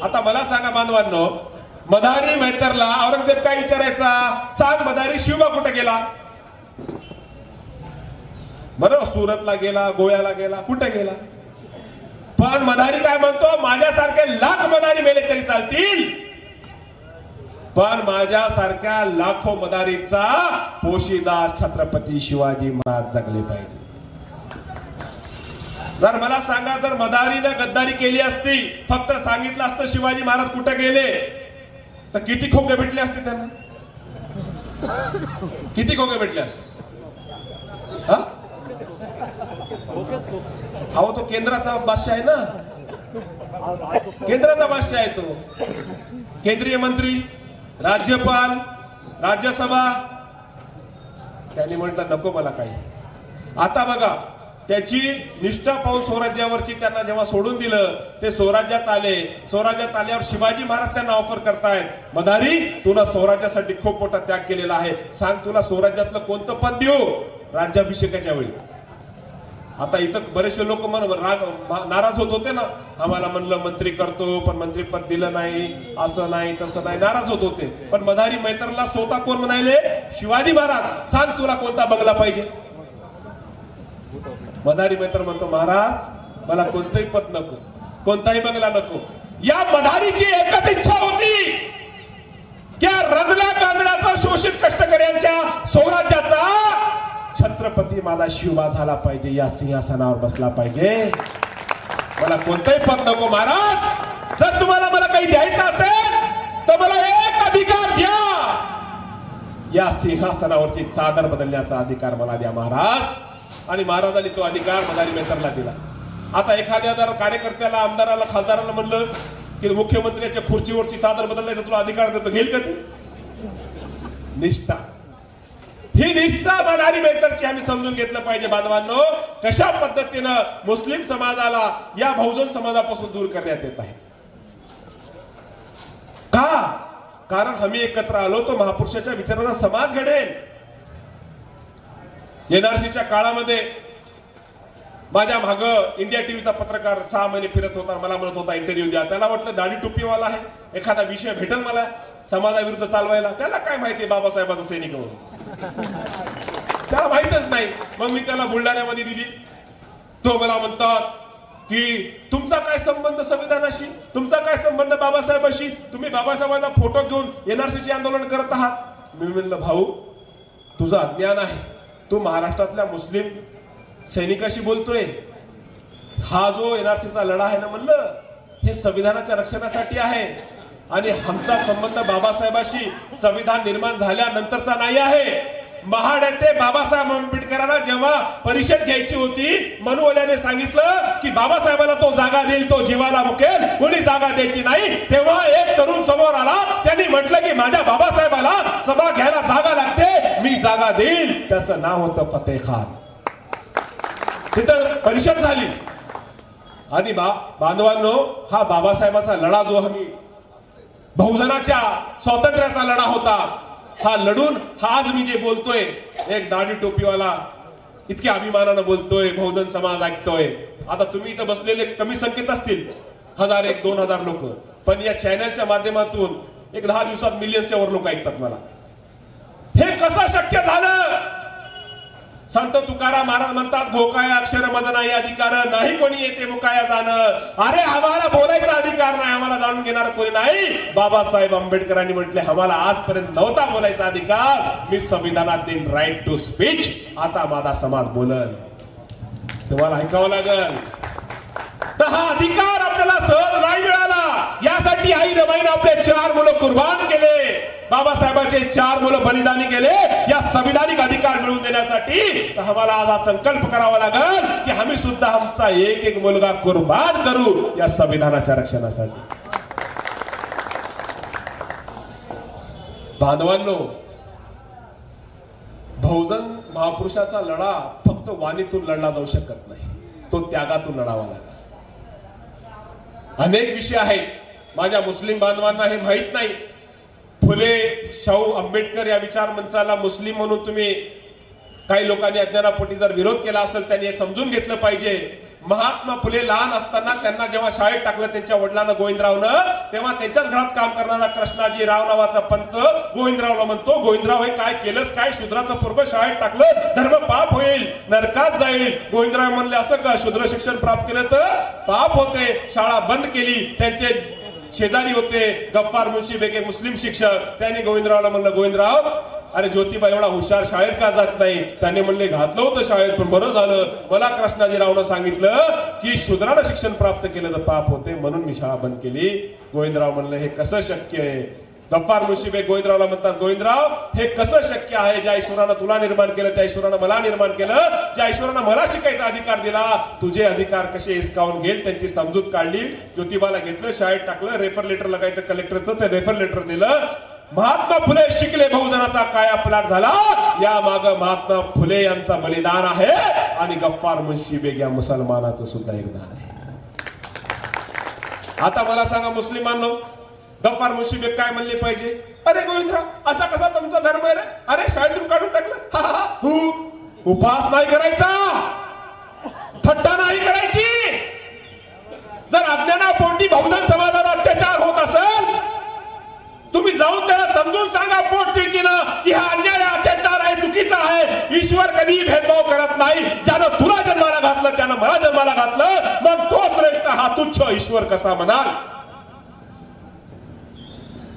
आता मला सांगा बांधवांनो, मदारी मेहतरला औरंगजेब काय विचारायचा? सांग मदारी शिवा कुठे गेला? बरोबर, सुरतला गेला, गोव्याला गेला, कुठे गेला? पण मदारी काय म्हणतो? माझ्यासारखे लाख मदारी मेले तरी चालतील, पण माझ्यासारख्या लाखो मदारीचा पोशिंदा छत्रपती शिवाजी महाराज जगले पाहिजे. जर मला सांगा, जर मदारीनं गद्दारी केली असती, फक्त सांगितलं असतं शिवाजी महाराज कुठे गेले, तर किती खोके भेटले असते त्यांना? किती खोके भेटले असते? अहो तो केंद्राचा बादशाह आहे ना, केंद्राचा बादशाह आहे तो. केंद्रीय मंत्री, राज्यपाल, राज्यसभा, त्यांनी म्हटलं नको मला काही. आता बघा, त्याची निष्ठा पाहून स्वराज्यावरची त्यांना जेव्हा सोडून दिलं, ते स्वराज्यात आले. स्वराज्यात आल्यावर शिवाजी महाराज त्यांना ऑफर करतायत, मदारी तुला स्वराज्यासाठी खूप मोठा त्याग केलेला आहे, सांग तुला स्वराज्यातलं कोणतं पद देऊ राज्याभिषेकाच्या वेळी. आता इथं बरेचसे लोक नाराज होत होते ना, आम्हाला म्हणलं मंत्री करतो पण मंत्रीपद दिलं नाही, असं नाही तसं नाही, नाराज होत होते. पण मदारी मेहतरला स्वतः कोण म्हणाले? शिवाजी महाराज, सांग तुला कोणता बंगला पाहिजे? मदारी मेहतर म्हणतो महाराज मला कोणतंही पद नको, कोणताही बंगला नको. या मदारीची एकच इच्छा होती की रगड्या कांदळाचा शोषित कष्टकऱ्यांच्या स्वराज्याचा छत्रपती माझा शिवा झाला पाहिजे, या सिंहासनावर बसला पाहिजे, मला कोणतंही पद नको महाराज. जर तुम्हाला मला काही द्यायचं असेल तर मला एक अधिकार द्या, या सिंहासनावरची चादर बदलण्याचा अधिकार मला द्या महाराज. आणि महाराजांनी तो अधिकार मदारी मेहतरला दिला. आता एखाद्या जर कार्यकर्त्याला, आमदाराला, खासदाराला म्हणलं की मुख्यमंत्र्याच्या खुर्चीवरची चादर बदलण्याचा तुला अधिकार देतो, घेईल का ते? निष्ठा, ही निष्ठा मदारी मेहतरची आम्ही समजून घेतलं पाहिजे बांधवांनो. कशा पद्धतीनं मुस्लिम समाजाला या बहुजन समाजापासून दूर करण्यात येत आहे. का? कारण आम्ही एकत्र आलो तो महापुरुषाच्या विचाराचा समाज घडेल. एनआरसीच्या काळामध्ये माझ्या माग इंडिया टीव्हीचा पत्रकार 6 महिने फिरत होता, मला म्हणत होता इंटरव्ह्यू द्या. त्याला वाटलं दाढी टोपीवाला आहे, एखादा विषय भेटेल मला समाजाविरुद्ध चालवायला. त्याला काय माहिती बाबासाहेबांचा सैनिक म्हणून, त्याला माहितच नाही. मग मी त्याला बुलढाण्यामध्ये दिली. तो मला म्हणतात की तुमचा काय संबंध संविधानाशी, तुमचा काय संबंध बाबासाहेबांशी, तुम्ही बाबासाहेबांचा फोटो घेऊन एनआरसीचे आंदोलन करत आहात. मी म्हणलं भाऊ तुझं अज्ञान आहे, तू महाराष्ट्रातल्या मुस्लिम सैनिकाशी बोलतोय. हा जो एनआरसीचा लढा आहे ना म्हणलं, हे संविधानाच्या रक्षणासाठी आहे आणि आमचा संबंध बाबासाहेबाशी संविधान निर्माण झाल्यानंतरचा नाही आहे. महानेते बाबासाहेब आंबेडकरांना जेव्हा परिषद घ्यायची होती, मनुवल्याने सांगितलं की बाबासाहेबाला तो जागा देईल, तो जीवाला मुकेल, कोणी जागा द्यायची नाही. तेव्हा एक तरुण समोर आला, त्यांनी म्हटलं की माझ्या बाबासाहेबाला सभा घ्यायला जागा लागते, मी जागा देईल. त्याचं नाव होतं फतेह खान. तिथं परिषद झाली आणि बांधवांनो, हा बाबासाहेबाचा लढा जो आम्ही बहुजनाच्या स्वातंत्र्याचा लढा होता, हा लढून आज मी जे बोलतोय, एक दाढी टोपीवाला इतक्या अभिमानानं बोलतोय, बहुजन समाज ऐकतोय. आता तुम्ही इथं बसलेले कमी संख्येत असतील, 1000 एक 2000 लोक, पण या चॅनलच्या माध्यमातून एक 10 दिवसात मिलियन्सच्या वर लोक ऐकतात मला. हे कसं शक्य झालं? संत तुकाराम महाराज म्हणतात, घोकाया अक्षर मद नाही अधिकार, नाही कोणी येते मुकाया जाणं. अरे आम्हाला बोलायचा अधिकार नाही, आम्हाला जाणून घेणार कोणी नाही. बाबासाहेब आंबेडकरांनी म्हटले, आम्हाला आजपर्यंत नव्हता बोलायचा अधिकार, मी संविधानात देईन राईट टू स्पीच. आता माझा समाज बोलल, तुम्हाला ऐकावं लागल. तर हा अधिकार आपल्याला सहज नाही मिळाला. यासाठी आई रमाईने आपले 4 मुलं कुर्बान केले, बाबासाहेबांचे 4 मुलं बलिदानी केले या संविधानिक अधिकार मिळवून देण्यासाठी. तर आम्हाला आज हा संकल्प करावा लागेल की आम्ही सुद्धा आमचा एक एक मुलगा कुर्बान करू या संविधानाच्या रक्षणासाठी. बांधवांनो, बहुजन महापुरुषाचा लढा फक्त वाणीतून लढला जाऊ शकत नाही, तो त्यागातून लढावा लागला. अनेक विषय आहेत, माझ्या मुस्लिम बांधवांना हे माहित नाही. फुले शाहू आंबेडकर या विचार मंचाला मुस्लिम म्हणून तुम्ही काही लोकांनी अज्ञानापोटी जर विरोध केला असेल, त्यांनी हे समजून घेतलं पाहिजे. महात्मा फुले लहान असताना त्यांना जेव्हा शाळेत टाकलं त्यांच्या वडिलांना गोविंदरावनं, तेव्हा त्यांच्याच घरात काम करणारा कृष्णाजी राव नावाचा पंत गोविंदरावला म्हणतो, गोविंदराव हे काय केलंस काय, शूद्राचं पोरगं शाळेत टाकलं, धर्म पाप होईल, नरकात जाईल. गोविंदराव म्हणले, असं का, शूद्र शिक्षण प्राप्त केलं तर पाप होते. शाळा बंद केली. त्यांचे शेजारी होते गफ्फार मुन्शी बेगे, मुस्लिम शिक्षक, त्यांनी गोविंदरावला म्हणलं, गोविंदराव अरे ज्योतिबा एवढा हुशार शाळेत का जात नाही? त्याने म्हणले, घातलं होतं शाळेत पण बरं झालं, मला कृष्णाजीरावनं सांगितलं की शूद्रानं शिक्षण प्राप्त केलं तर पाप होते, म्हणून मी शाळा बंद केली. गोविंदराव म्हणले, हे कसं शक्य आहे? गफ्फार मुन्शी बेग गोविंदरावला म्हणतात, गोविंदराव हे कसं शक्य आहे? ज्या ईश्वरानं तुला निर्माण केलं, त्या ईश्वरानं मला निर्माण केलं, ज्या ईश्वरानं मला शिकायचा अधिकार दिला, तुझे अधिकार कसे हिसकावून घेईल त्यांची समजूत काढली. ज्योतिबाला घेतलं, शाळेत टाकलं, रेफर लेटर लगायचं कलेक्टरचं, ते रेफर लेटर दिलं. महात्मा फुले शिकले, बहुजनाचा काया पलट झाला. या माग महात्मा फुले यांचा बलिदान आहे आणि गफ्फार मुन्शी बेग या मुसलमानाचं सुद्धा योगदान आहे. आता मला सांगा मुस्लिमांनो, गफ्फार मुन्शी बेग काय म्हणले पाहिजे? अरे गोविंदराव असा कसा तुमचा धर्म आहे रे? अरे शाळेतून काढून टाकलं. उपास नाही करायचा, थट्टा नाही करायची. जर अज्ञानापोटी बहुजन समाजावर अत्याचार होत असेल, तुम्ही जाऊन त्याला समजून सांगा पोट तिडकीनं की हा अन्याय अत्याचार आहे, चुकीचा आहे. ईश्वर कधीही भेदभाव करत नाही. ज्यानं तुला जन्माला घातलं त्यानं मला जन्माला घातलं, मग तो श्रेष्ठ हा तुच्छ ईश्वर कसा म्हणाल?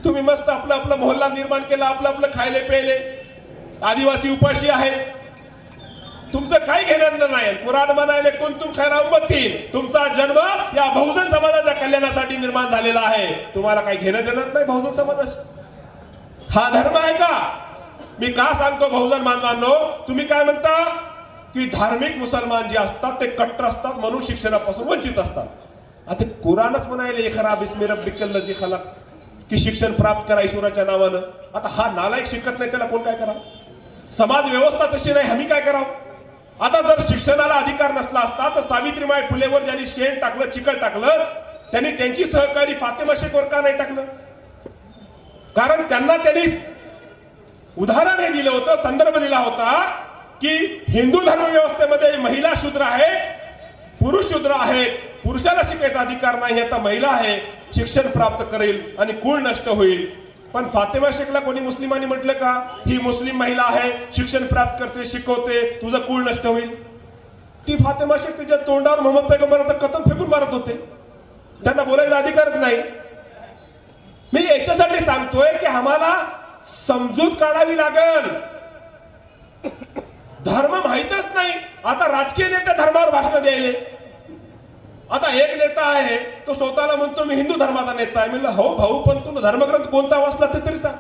तुम्ही मस्त आपलं आपलं मोहल्ला निर्माण केला, आपलं आपलं खायले प्यायले, आदिवासी उपाशी आहे, तुमचं काही घेणं नाही. कुराण म्हणाले कुंतुम खैरा उम्मतीन, तुमचा जन्म या बहुजन समाजाच्या कल्याणासाठी निर्माण झालेला आहे. तुम्हाला काही घेणं देणार नाही बहुजन समाजाशी. हा धर्म आहे का? मी का सांगतो बहुजन बांधवांनो, तुम्ही काय म्हणता की धार्मिक मुसलमान जे असतात ते कट्टर असतात म्हणून शिक्षणापासून वंचित असतात. आता कुराणच म्हणाले खरा बिस्मी रब्बिकल लजी खलक, की शिक्षण प्राप्त करा ईश्वराच्या नावानं. आता हा नालायक शिकत नाही, त्याला कोण काय करावं? समाज व्यवस्था तशी नाही, आम्ही काय करावं? आता जर शिक्षणाला अधिकार नसला असता तर सावित्रीबाई फुलेवर ज्यांनी शेण टाकलं, चिकट टाकलं, त्यांनी त्यांची सहकारी फातेमा शेखवर का नाही टाकलं? कारण त्यांना त्यांनी उदाहरण हे दिलं होतं, संदर्भ दिला होता की हिंदू धर्म व्यवस्थेमध्ये महिला शूद्र आहे, पुरुष शूद्र आहेत, पुरुषाला शिकायचा अधिकार नाही, आता महिला आहे, शिक्षण प्राप्त करेल आणि कुळ नष्ट होईल. पण फातेमा शेखला कोणी मुस्लिमांनी म्हटलं का ही मुस्लिम महिला आहे, शिक्षण प्राप्त करते, शिकवते, तुझं कुळ नष्ट होईल? ती फातेमा शेख तिच्या तोंडावर मोहम्मद पैगंबराचं कथन फेकून मारत होते, त्यांना बोलायचा अधिकारच नाही. मी याच्यासाठी सांगतोय की आम्हाला समजूत काढावी लागेल. धर्म माहितच नाही आता राजकीय नेते धर्मावर भाषण द्यायले. आता एक नेता आहे तो स्वतःला म्हणतो मी हिंदू धर्माचा नेता आहे. म्हणलं हो भाऊ, पण तू धर्मग्रंथ कोणता वाचला ते तरी सांग.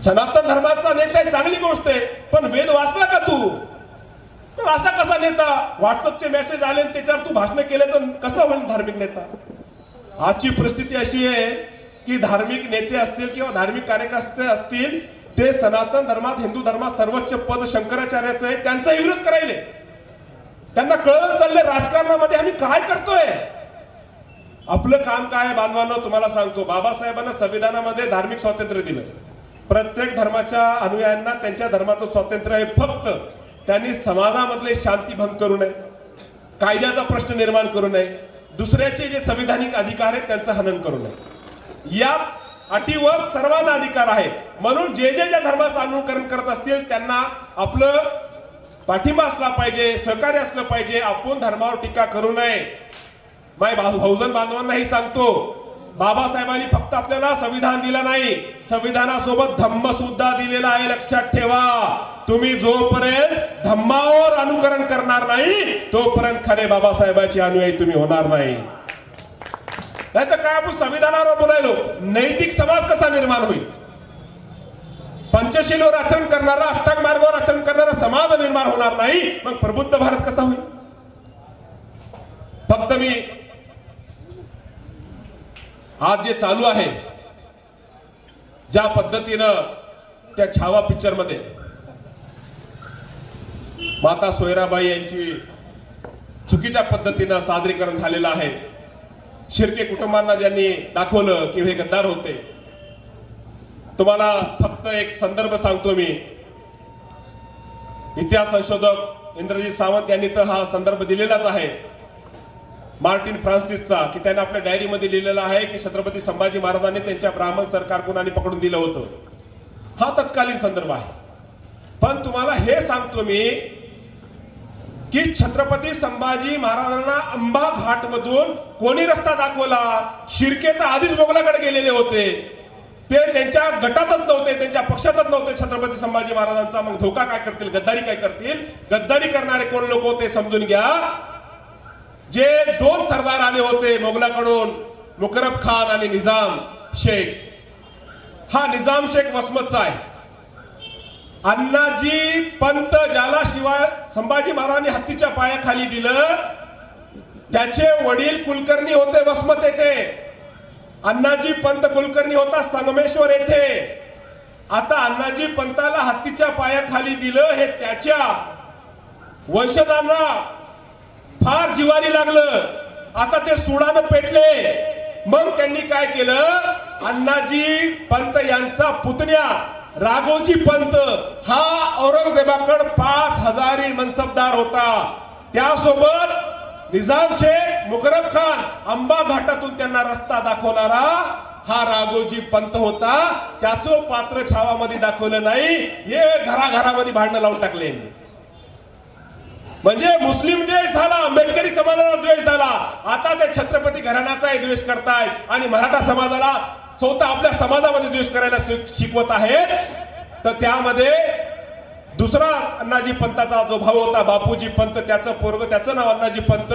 सनातन धर्माचा नेता आहे चांगली गोष्ट आहे, पण वेद वाचला का तू? असा कसा नेता? व्हॉट्सअपचे मेसेज आले त्याच्यावर तू भाषण केले तर कसा होईल धार्मिक नेता? आजची परिस्थिती अशी आहे की धार्मिक नेते असतील किंवा धार्मिक कार्यकर्ते असतील, ते सनातन धर्मात, हिंदू धर्मात सर्वोच्च पद शंकराचार्याचं आहे, त्यांचा विरोध करायले. त्यांना कळत चालले राजकारणामध्ये आम्ही काय करतोय. आपलं काम काय आहे बांधवांनो? तुम्हाला सांगतो, बाबासाहेबांना संविधानामध्ये धार्मिक स्वातंत्र्य दिलं. प्रत्येक धर्माच्या अनुयायांना त्यांच्या धर्माचं स्वातंत्र्य आहे. फक्त त्यांनी समाजामधले शांती भंग करू नये, कायद्याचा प्रश्न निर्माण करू नये, दुसऱ्याचे जे संविधानिक अधिकार आहेत त्यांचं हनन करू नये. या अटीवर सर्वांना अधिकार आहेत. म्हणून जे ज्या धर्माचं अनुकरण करत असतील त्यांना आपलं पाठिंबा असला पाहिजे, सहकार्य असलं पाहिजे. आपण धर्मावर टीका करू नये. बहुजन बांधवांनाही सांगतो, बाबासाहेबांनी फक्त आपल्याला संविधान दिलं नाही, संविधानासोबत धम्म सुद्धा दिलेला आहे. लक्षात ठेवा, तुम्ही जोपर्यंत धम्मावर अनुकरण करणार नाही तोपर्यंत खरे बाबासाहेबांचे अनुयायी तुम्ही होणार नाही. नाहीतर काय आपण संविधानावर बोलायलो, नैतिक समाज कसा निर्माण होईल? पंचशीलवर आचरण करणारा, अष्टांग मार्गावर आचरण करणारा समाज निर्माण होणार नाही, मग प्रबुद्ध भारत कसा होईल? फक्त मी आज जे चालू आहे, ज्या पद्धतीनं त्या छावा पिक्चर मध्ये माता सोयराबाई यांची चुकीच्या पद्धतीनं सादरीकरण झालेलं आहे. शिर्के कुटुंबांना ज्यांनी दाखवलं की हे गद्दार होते. तुम्हाला फक्त एक संदर्भ सांगतो मी. इतिहास संशोधक इंद्रजीत सावंत यांनी तर हा संदर्भ दिलेलाच आहे, मार्टिन फ्रान्सिसचा, की त्याने आपल्या डायरीमध्ये लिहिलेला आहे की छत्रपती संभाजी महाराजांनी त्यांच्या ब्राह्मण सरकारकुनांनी पकडून दिलं होतं. हा तत्कालीन संदर्भ आहे. पण तुम्हाला हे सांगतो मी की छत्रपती संभाजी महाराजांना अंबा घाट मधून कोणी रस्ता दाखवला? शिर्के तर आधीच मोगलाकडे गेलेले होते, ते त्यांच्या गटातच नव्हते, त्यांच्या पक्षातच नव्हते छत्रपती संभाजी महाराजांचा. मग धोका काय करतील? गद्दारी काय करतील? गद्दारी करणारे कोण लोक होते समजून घ्या. जे दोन सरदार आले होते मोगलाकडून, मुकरब खान आणि निजाम शेख. हा निजाम शेख वसमतचा आहे. अण्णाजी पंत, ज्याला शिवाय संभाजी महाराजांनी हत्तीच्या पायाखाली दिलं, त्याचे वडील कुलकर्णी होते वसमत येथे. अण्णाजी पंत कुलकर्णी होता संगमेश्वर येथे. आता अण्णाजी पंताला हत्तीच्या पायाखाली दिलं हे त्याच्या वंशजांना फार जिवारी लागलं. आता ते सुडानं पेटले. मग त्यांनी काय केलं? अण्णाजी पंत यांचा पुतण्या राघोजी पंत हा औरंगजेबाकडे 5000 मनसबदार होता. त्यासोबत निजाम शेख, मुकरब खान, अंबा घाटातून त्यांना रस्ता दाखवणारा हा राघोजी पंत होता. त्याचं पात्र छावामध्ये दाखवलं नाही. हे घराघरामध्ये भांडणं लावून टाकले. म्हणजे मुस्लिम द्वेष झाला, आंबेडकरी समाजाला द्वेष झाला. आता ते छत्रपती घराण्याचाही द्वेष करतायत आणि मराठा समाजाला स्वतः आपल्या समाजामध्ये द्वेष करायला शिकवत आहेत. तर त्यामध्ये दुसरा अण्णाजी पंताचा जो भाऊ होता बापूजी पंत, त्याचं पोरग, त्याचं नाव अण्णाजी पंत,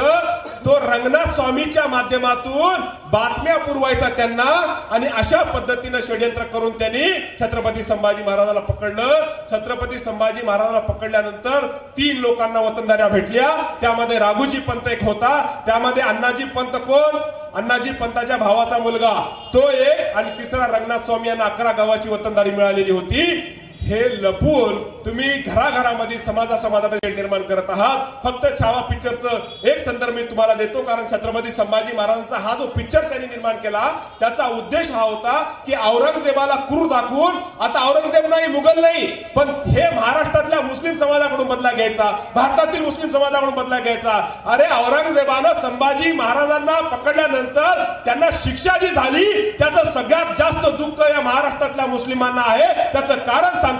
तो रंगनाथ स्वामीच्या माध्यमातून बातम्या पुरवायचा त्यांना. आणि अशा पद्धतीनं षड्यंत्र करून त्यांनी छत्रपती संभाजी महाराजांना पकडलं. छत्रपती संभाजी महाराजांना पकडल्यानंतर 3 लोकांना वतनदाऱ्या भेटल्या. त्यामध्ये राघोजी पंत एक होता. त्यामध्ये अण्णाजी पंत कोण? अण्णाजी पंताच्या भावाचा मुलगा तो एक. आणि तिसरा रंगनाथ स्वामी यांना 11 गावाची वतनदारी मिळालेली होती. हे लपून तुम्ही घराघरामध्ये समाजामध्ये निर्माण करत आहात. फक्त छावा पिक्चरचं एक संदर्भ मी तुम्हाला देतो, कारण छत्रपती संभाजी महाराजांचा हा जो पिक्चर त्यांनी निर्माण केला त्याचा उद्देश हा होता की औरंगजेबाला क्रूर दाखवून, आता औरंगजेब नाही, मुघल नाही, पण हे महाराष्ट्रातल्या मुस्लिम समाजाकडून बदला घ्यायचा, भारतातील मुस्लिम समाजाकडून बदला घ्यायचा. अरे औरंगजेबानं संभाजी महाराजांना पकडल्यानंतर त्यांना शिक्षा जी झाली त्याचं सगळ्यात जास्त दुःख या महाराष्ट्रातल्या मुस्लिमांना आहे. त्याचं कारण सांगतो,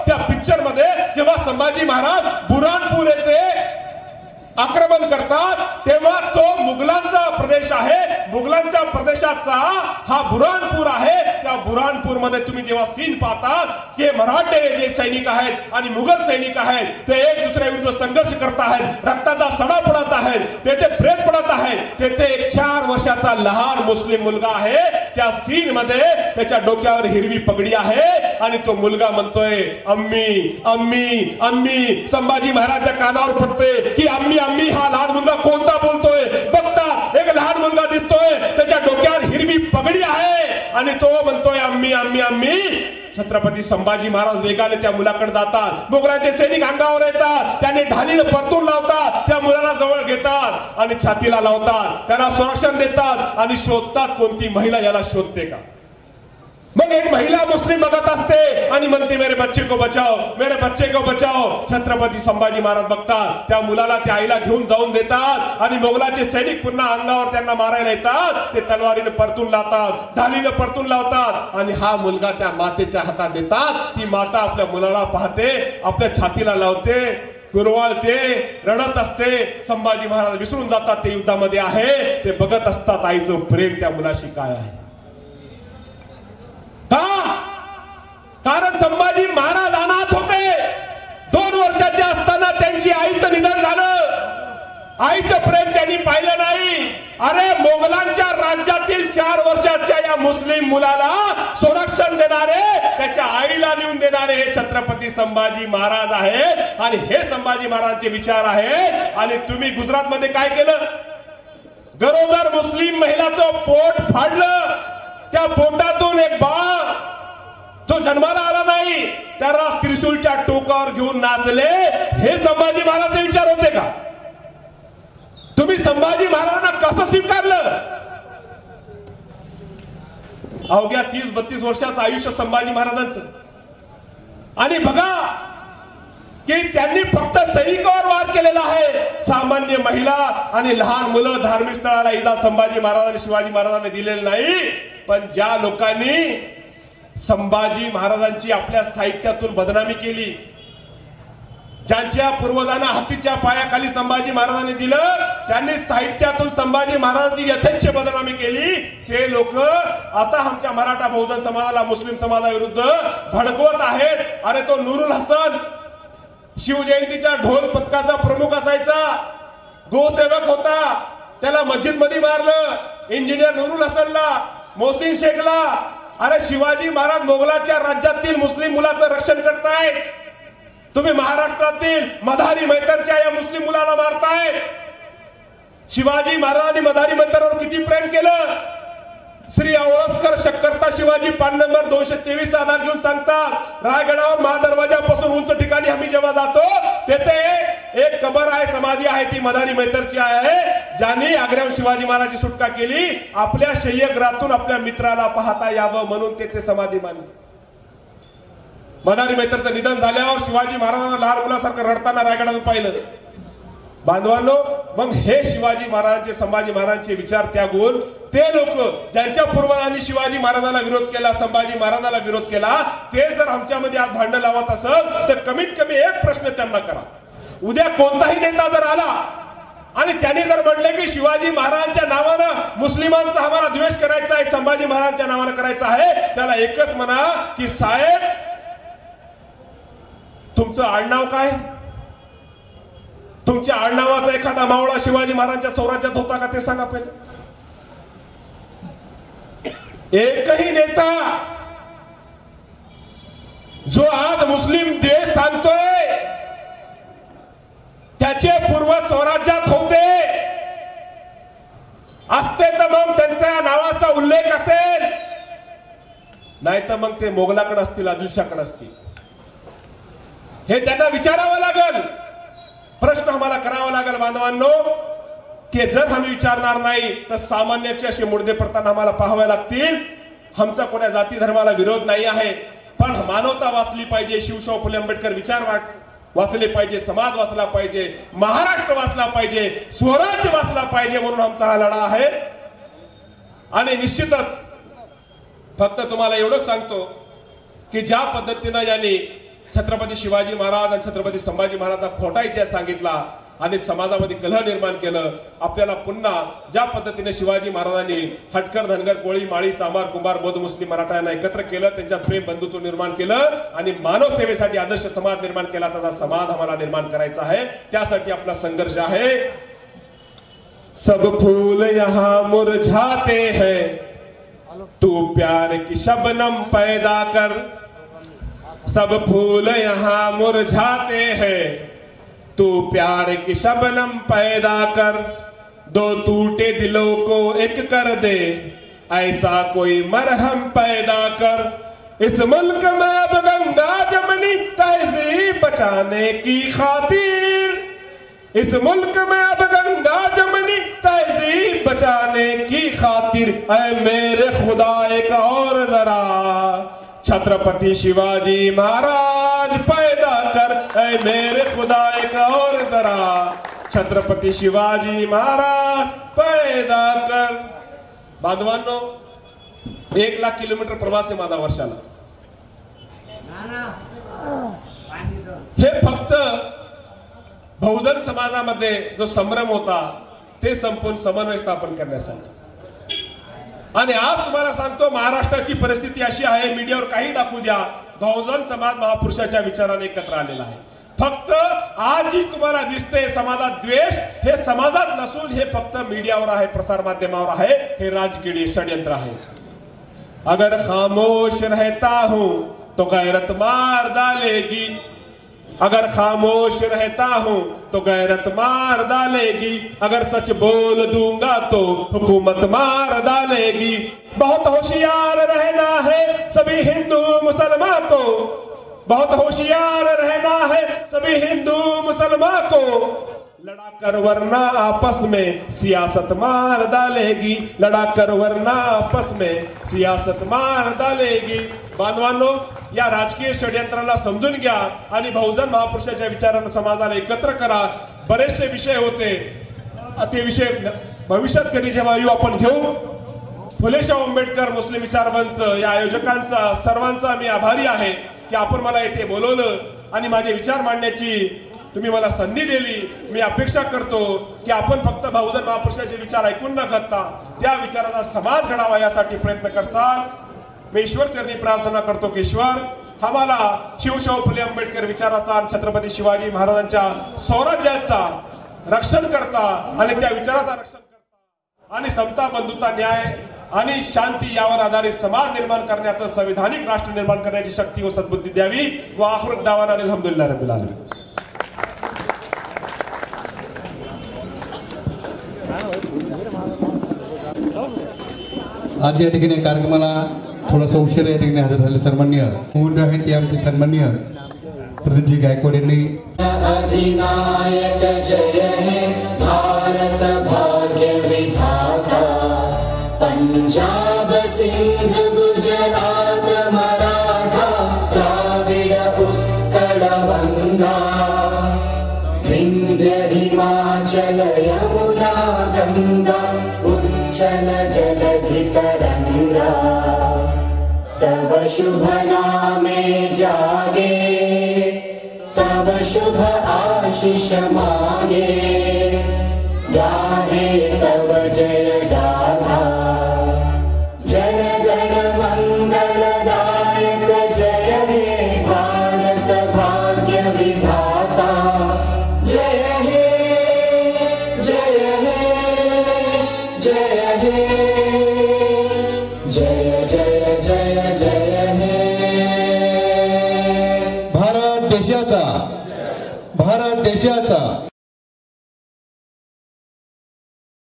त्या पिक्चर मध्ये जेव्हा संभाजी महाराज बुरानपूर येथे आक्रमण करतात तेव्हा तो मुघलांचा प्रदेश आहे, मुघलांच्या प्रदेशाचा हा बुरहानपूर आहे. त्या बुरहानपूर मध्ये तुम्ही जेव्हा सीन पाहता की मराठे जे सैनिक आहेत आणि मुघल सैनिक आहेत ते एक दुसऱ्या विरुद्ध संघर्ष करत आहेत, रक्ताचा सडा पडत आहेत, तेथे प्रेत पडत आहेत. तेथे एक 4 वर्षाचा लहान मुस्लिम मुलगा आहे, त्या सीन मध्ये त्याच्या डोक्यावर हिरवी पगडी आहे आणि तो मुलगा म्हणतोय अम्मी अम्मी अम्मी. संभाजी महाराजांच्या कानावर पडते की अम्मी अम्मी. हा लहान मुलगा कोणता बोलतोय बघता एक लहान मुलगा दिसतोय, त्याच्या डोक्यावर हिरवी पगडी आहे आणि तो म्हणतोय अम्मी अम्मी अम्मी. छत्रपती संभाजी महाराज वेगाने त्या मुलाकडे जातात, मुघलांचे सैनिक अंगावर येतात, त्याने ढालीने परतून लावतात, त्या मुलाला जवळ घेतात आणि छातीला लावतात, त्यांना संरक्षण देतात आणि शोधतात कोणती महिला याला शोधते का. मग एक महिला मुस्लिम बघत असते आणि म्हणते मेरे बच्चे को बचाओ, मेरे बच्चे को बचाओ. छत्रपती संभाजी महाराज बघतात, त्या मुलाला त्या आईला घेऊन जाऊन देतात आणि मोगलाचे सैनिक पुन्हा अंगावर त्यांना मारायला येतात. ते तलवारीने परतून लावतात, ढालीने परतून लावतात आणि हा मुलगा त्या मातेच्या हातात देतात. ती माता आपल्या मुलाला पाहते, आपल्या छातीला लावते, कुरवाळते, रडत असते. संभाजी महाराज विसरून जातात ते युद्धामध्ये आहे, ते बघत असतात आईचं प्रेम त्या मुलाशी काय आहे. का? कारण संभाजी महाराज अनाथ होते. 2 वर्षाचे असताना त्यांची आईचं निधन झालं. आईचं प्रेम त्यांनी पाहिलं नाही. अरे मोगलांच्या राज्यातील 4 वर्षाच्या या मुस्लिम मुलाला संरक्षण देणारे, त्याच्या आईला नेऊन देणारे हे छत्रपती संभाजी महाराज आहे आणि हे संभाजी महाराजांचे विचार आहे. आणि तुम्ही गुजरात मध्ये काय केलं? गरोदर मुस्लिम महिलाचं पोट फाडलं, त्या पोटातून एक बाळ जो जन्माला आला नाही त्याला त्रिशूलच्या टोकावर घेऊन नाचले. हे संभाजी महाराजांचे विचार होते का? तुम्ही संभाजी महाराजांना कसं स्वीकारलं? अवघ्या 30-32 वर्षाचं आयुष्य संभाजी महाराजांचं. आणि बघा की त्यांनी फक्त सैनिकावर वार केलेला आहे, सामान्य महिला आणि लहान मुलं धार्मिक स्थळाला इजा संभाजी महाराजांनी शिवाजी महाराजांनी दिलेली नाही. पण ज्या लोकांनी संभाजी महाराजांची आपल्या साहित्यातून बदनामी केली, ज्यांच्या पूर्वजांना हातीच्या पायाखाली संभाजी महाराजांनी दिलं, त्यांनी साहित्यातून संभाजी महाराजांची यथेच्छ बदनामी केली, ते लोक आता आमच्या मराठा बहुजन समाजाला मुस्लिम समाजाविरुद्ध भडकवत आहेत. अरे तो नूरुल हसन शिवजयंतीच्या ढोल पथकाचा प्रमुख असायचा, गोसेवक होता, त्याला मस्जिद मध्ये मारलं. इंजिनियर नूरुल हसनला, मोहसिन शेखला. अरे शिवाजी महाराज मोगलाच्या राज्यातील मुस्लिम मुलाचं रक्षण करताय, तुम्ही महाराष्ट्रातील मधारी मैतरच्या या मुस्लिम मुलाला मारताय. शिवाजी महाराजांनी मधारी मैतरवर किती प्रेम केलं. श्री आवळसकर शक्करता शिवाजी पान नंबर 223 आधार घेऊन सांगतात, रायगडावर महादरवाजापासून उंच ठिकाणी आम्ही जेव्हा जातो तेथे एक कबर आहे, समाधी आहे, ती मधारी मैतरची आहे, ज्यांनी आग्र्याहून शिवाजी महाराजांची सुटका केली. आपल्या शय्यागृहातून आपल्या मित्राला पाहता यावं म्हणून तेथे समाधी बांधली. मधारी मैतरचं निधन झाल्यावर शिवाजी महाराजांना लहान मुलासारखं रडताना रायगडावर पाहिलं. बांधवांनो, मग हे शिवाजी महाराजांचे संभाजी महाराजांचे विचार त्यागून ते लोक ज्यांच्या पूर्वजांनी शिवाजी महाराजांना विरोध केला, संभाजी महाराजांना विरोध केला, ते जर आमच्यामध्ये आज भांडण लावत असेल तर कमीत कमी एक प्रश्न त्यांना करा. उद्या कोणताही नेता जर आला आणि त्यांनी जर म्हटले की शिवाजी महाराजांच्या नावानं मुस्लिमांचा आम्हाला द्वेष करायचा आहे, संभाजी महाराजांच्या नावानं करायचा आहे, त्याला एकच म्हणा की साहेब तुमचं आडनाव काय? तुमच्या आडनावाचा एखादा मावळा शिवाजी महाराजांच्या स्वराज्यात होता का ते सांगा पहिले. एकही नेता जो आज मुस्लिम देश सांगतोय त्याचे पूर्वज स्वराज्यात होते असते तर मग त्यांच्या नावाचा उल्लेख असेल, नाही तर मग ते मोगलाकडे असतील, आदिलशाकडे असतील. हे त्यांना विचारावं लागेल, प्रश्न आम्हाला करावा लागेल बांधवांनो, की जर आम्ही विचारणार नाही तर सामान्याचे असे मुर्दे पडताना आम्हाला पाहावे लागतील. आमचा कोणत्या जाती धर्माला विरोध नाही आहे, पण मानवता वाचली पाहिजे, शिवशाहू फुले आंबेडकर विचार वाचले पाहिजे, समाज वाचला पाहिजे, महाराष्ट्र वाचला पाहिजे, स्वराज्य वाचला पाहिजे, म्हणून आमचा हा लढा आहे. आणि निश्चितच फक्त तुम्हाला एवढंच सांगतो की ज्या पद्धतीनं यांनी छत्रपती शिवाजी महाराज आणि छत्रपती संभाजी महाराजांचा खोटा इतिहास सांगितला, आणि समाजामध्ये कलह निर्माण केलं. आपल्याला पुन्हा ज्या पद्धतीने शिवाजी महाराजांनी हटकर, धनगर, कोळी, माळी, चांभार, कुंभार, बौद्ध, मुस्लिम, मराठा यांना एकत्र केलं, त्यांच्यात प्रेम, बंधुत्व निर्माण केलं आणि मानव सेवेसाठी आदर्श समाज निर्माण केला. तसा समाज आम्हाला निर्माण करायचा आहे. त्यासाठी आपला संघर्ष आहे. सब फूल यहाँ मुरझाते हैं, तू प्यार की शबनम पैदा कर. सब फूल यहाँ मुरझाते हैं, तू प्यार की शबनम पैदा कर. दो टूटे दिलों को एक कर दे, ऐसा कोई मरहम पैदा कर. इस मुल्क में अब गंगा जमनी तहजीब बचाने की खातिर, इस मुल्क में अब गंगा जमनी तहजीब बचाने की खातिर. ऐ मेरे खुदा एक और जरा छत्रपति शिवाजी महाराज पैदा कर. ऐ मेरे खुदा एक और जरा छत्रपति शिवाजी महाराज पैदा कर. बांधवांनो, 1,00,000 किलोमीटर प्रवास आहे माझा वर्षाला. हे फक्त बहुजन समाजामध्ये जो संभ्रम होता ते संपून समन्वय स्थापन करण्यासाठी. आणि आज तुम्हाला सांगतो, महाराष्ट्राची परिस्थिती अशी आहे, मीडियावर काही दाखवू द्या, बहुजन समाज महापुरुषाच्या विचाराने एकत्र आलेला आहे. फक्त आज जी तुम्हाला दिसते समाजात द्वेष, हे समाजात नसून हे फक्त मीडियावर आहे, प्रसार माध्यमावर आहे. हे राजकीय षड्यंत्र आहे. अगर खामोश रहता हूं तो गैरत मार डालेगी, अगर खामोश रहता हूं तो गैरत मार डालेगी. अगर सच बोल दूंगा तो हुकूमत मार डालेगी. बहुत होशियार रहना है सभी हिंदू मुसलमान को, बहुत होशियार रहना है सभी हिंदू मुसलमान को. लड़ा कर वरना आपस में सियासत मार डालेगी, लड़ा कर वरना आपस में सियासत मार डालेगी. बांधवांनो, या राजकीय षड्यंत्राला समजून घ्या आणि बहुजन महापुरुषाच्या विचारांना समाजाला एकत्र करा. बरेचसे विषय होते, ते विषय भविष्यात कधी जेव्हा येऊ आपण घेऊ. फुलेशाह आंबेडकर मुस्लिम विचार मंच या आयोजकांचा सर्वांचा मी आभारी आहे की आपण मला इथे बोलवलं आणि माझे विचार मांडण्याची तुम्ही मला संधी दिली. मी अपेक्षा करतो की आपण फक्त बहुजन महापुरुषाचे विचार ऐकून न घेता त्या विचाराचा समाज घडावा यासाठी प्रयत्न करसाल. मी ईश्वर चरणी प्रार्थना करतो की ईश्वर आम्हाला शिवशाहू फुले आंबेडकर विचाराचा आणि छत्रपती शिवाजी महाराजांच्या स्वराज्याचा रक्षण करता आणि त्या विचाराचा रक्षण करता आणि समता, बंधुता, न्याय आणि शांती यावर आधारित समाज निर्माण करण्याचं, संविधानिक राष्ट्र निर्माण करण्याची शक्ती व सद्बुद्धी द्यावी. व आखिर दावाना अल्हम्दुलिल्लाह रब्बिल आलमीन. आज या ठिकाणी कार्यक्रमाला थोडासा उशीर या ठिकाणी हजर झाले सन्माननीय मुख्यमंत्री आहेत ते आमचे सन्माननीय प्रदीपजी गायकवाड यांनी. अधिनायक जय हे भारत भाग्य विधाता, पंजाब सिंध गुजरात मराठा द्राविड उत्कल गंगा, विंध्य हिमाचल यमुना गंगा उच्चल जलधि तरंगा. तव शुभ नामे जागे, तव शुभ आशीष मांगे, गाहे तव जय गाथा. जन गण मंगलदायक जय हे भारत भाग्य विधाता. जय हे जय हे जय हे जय जय जय जय हे. भारत देशाचा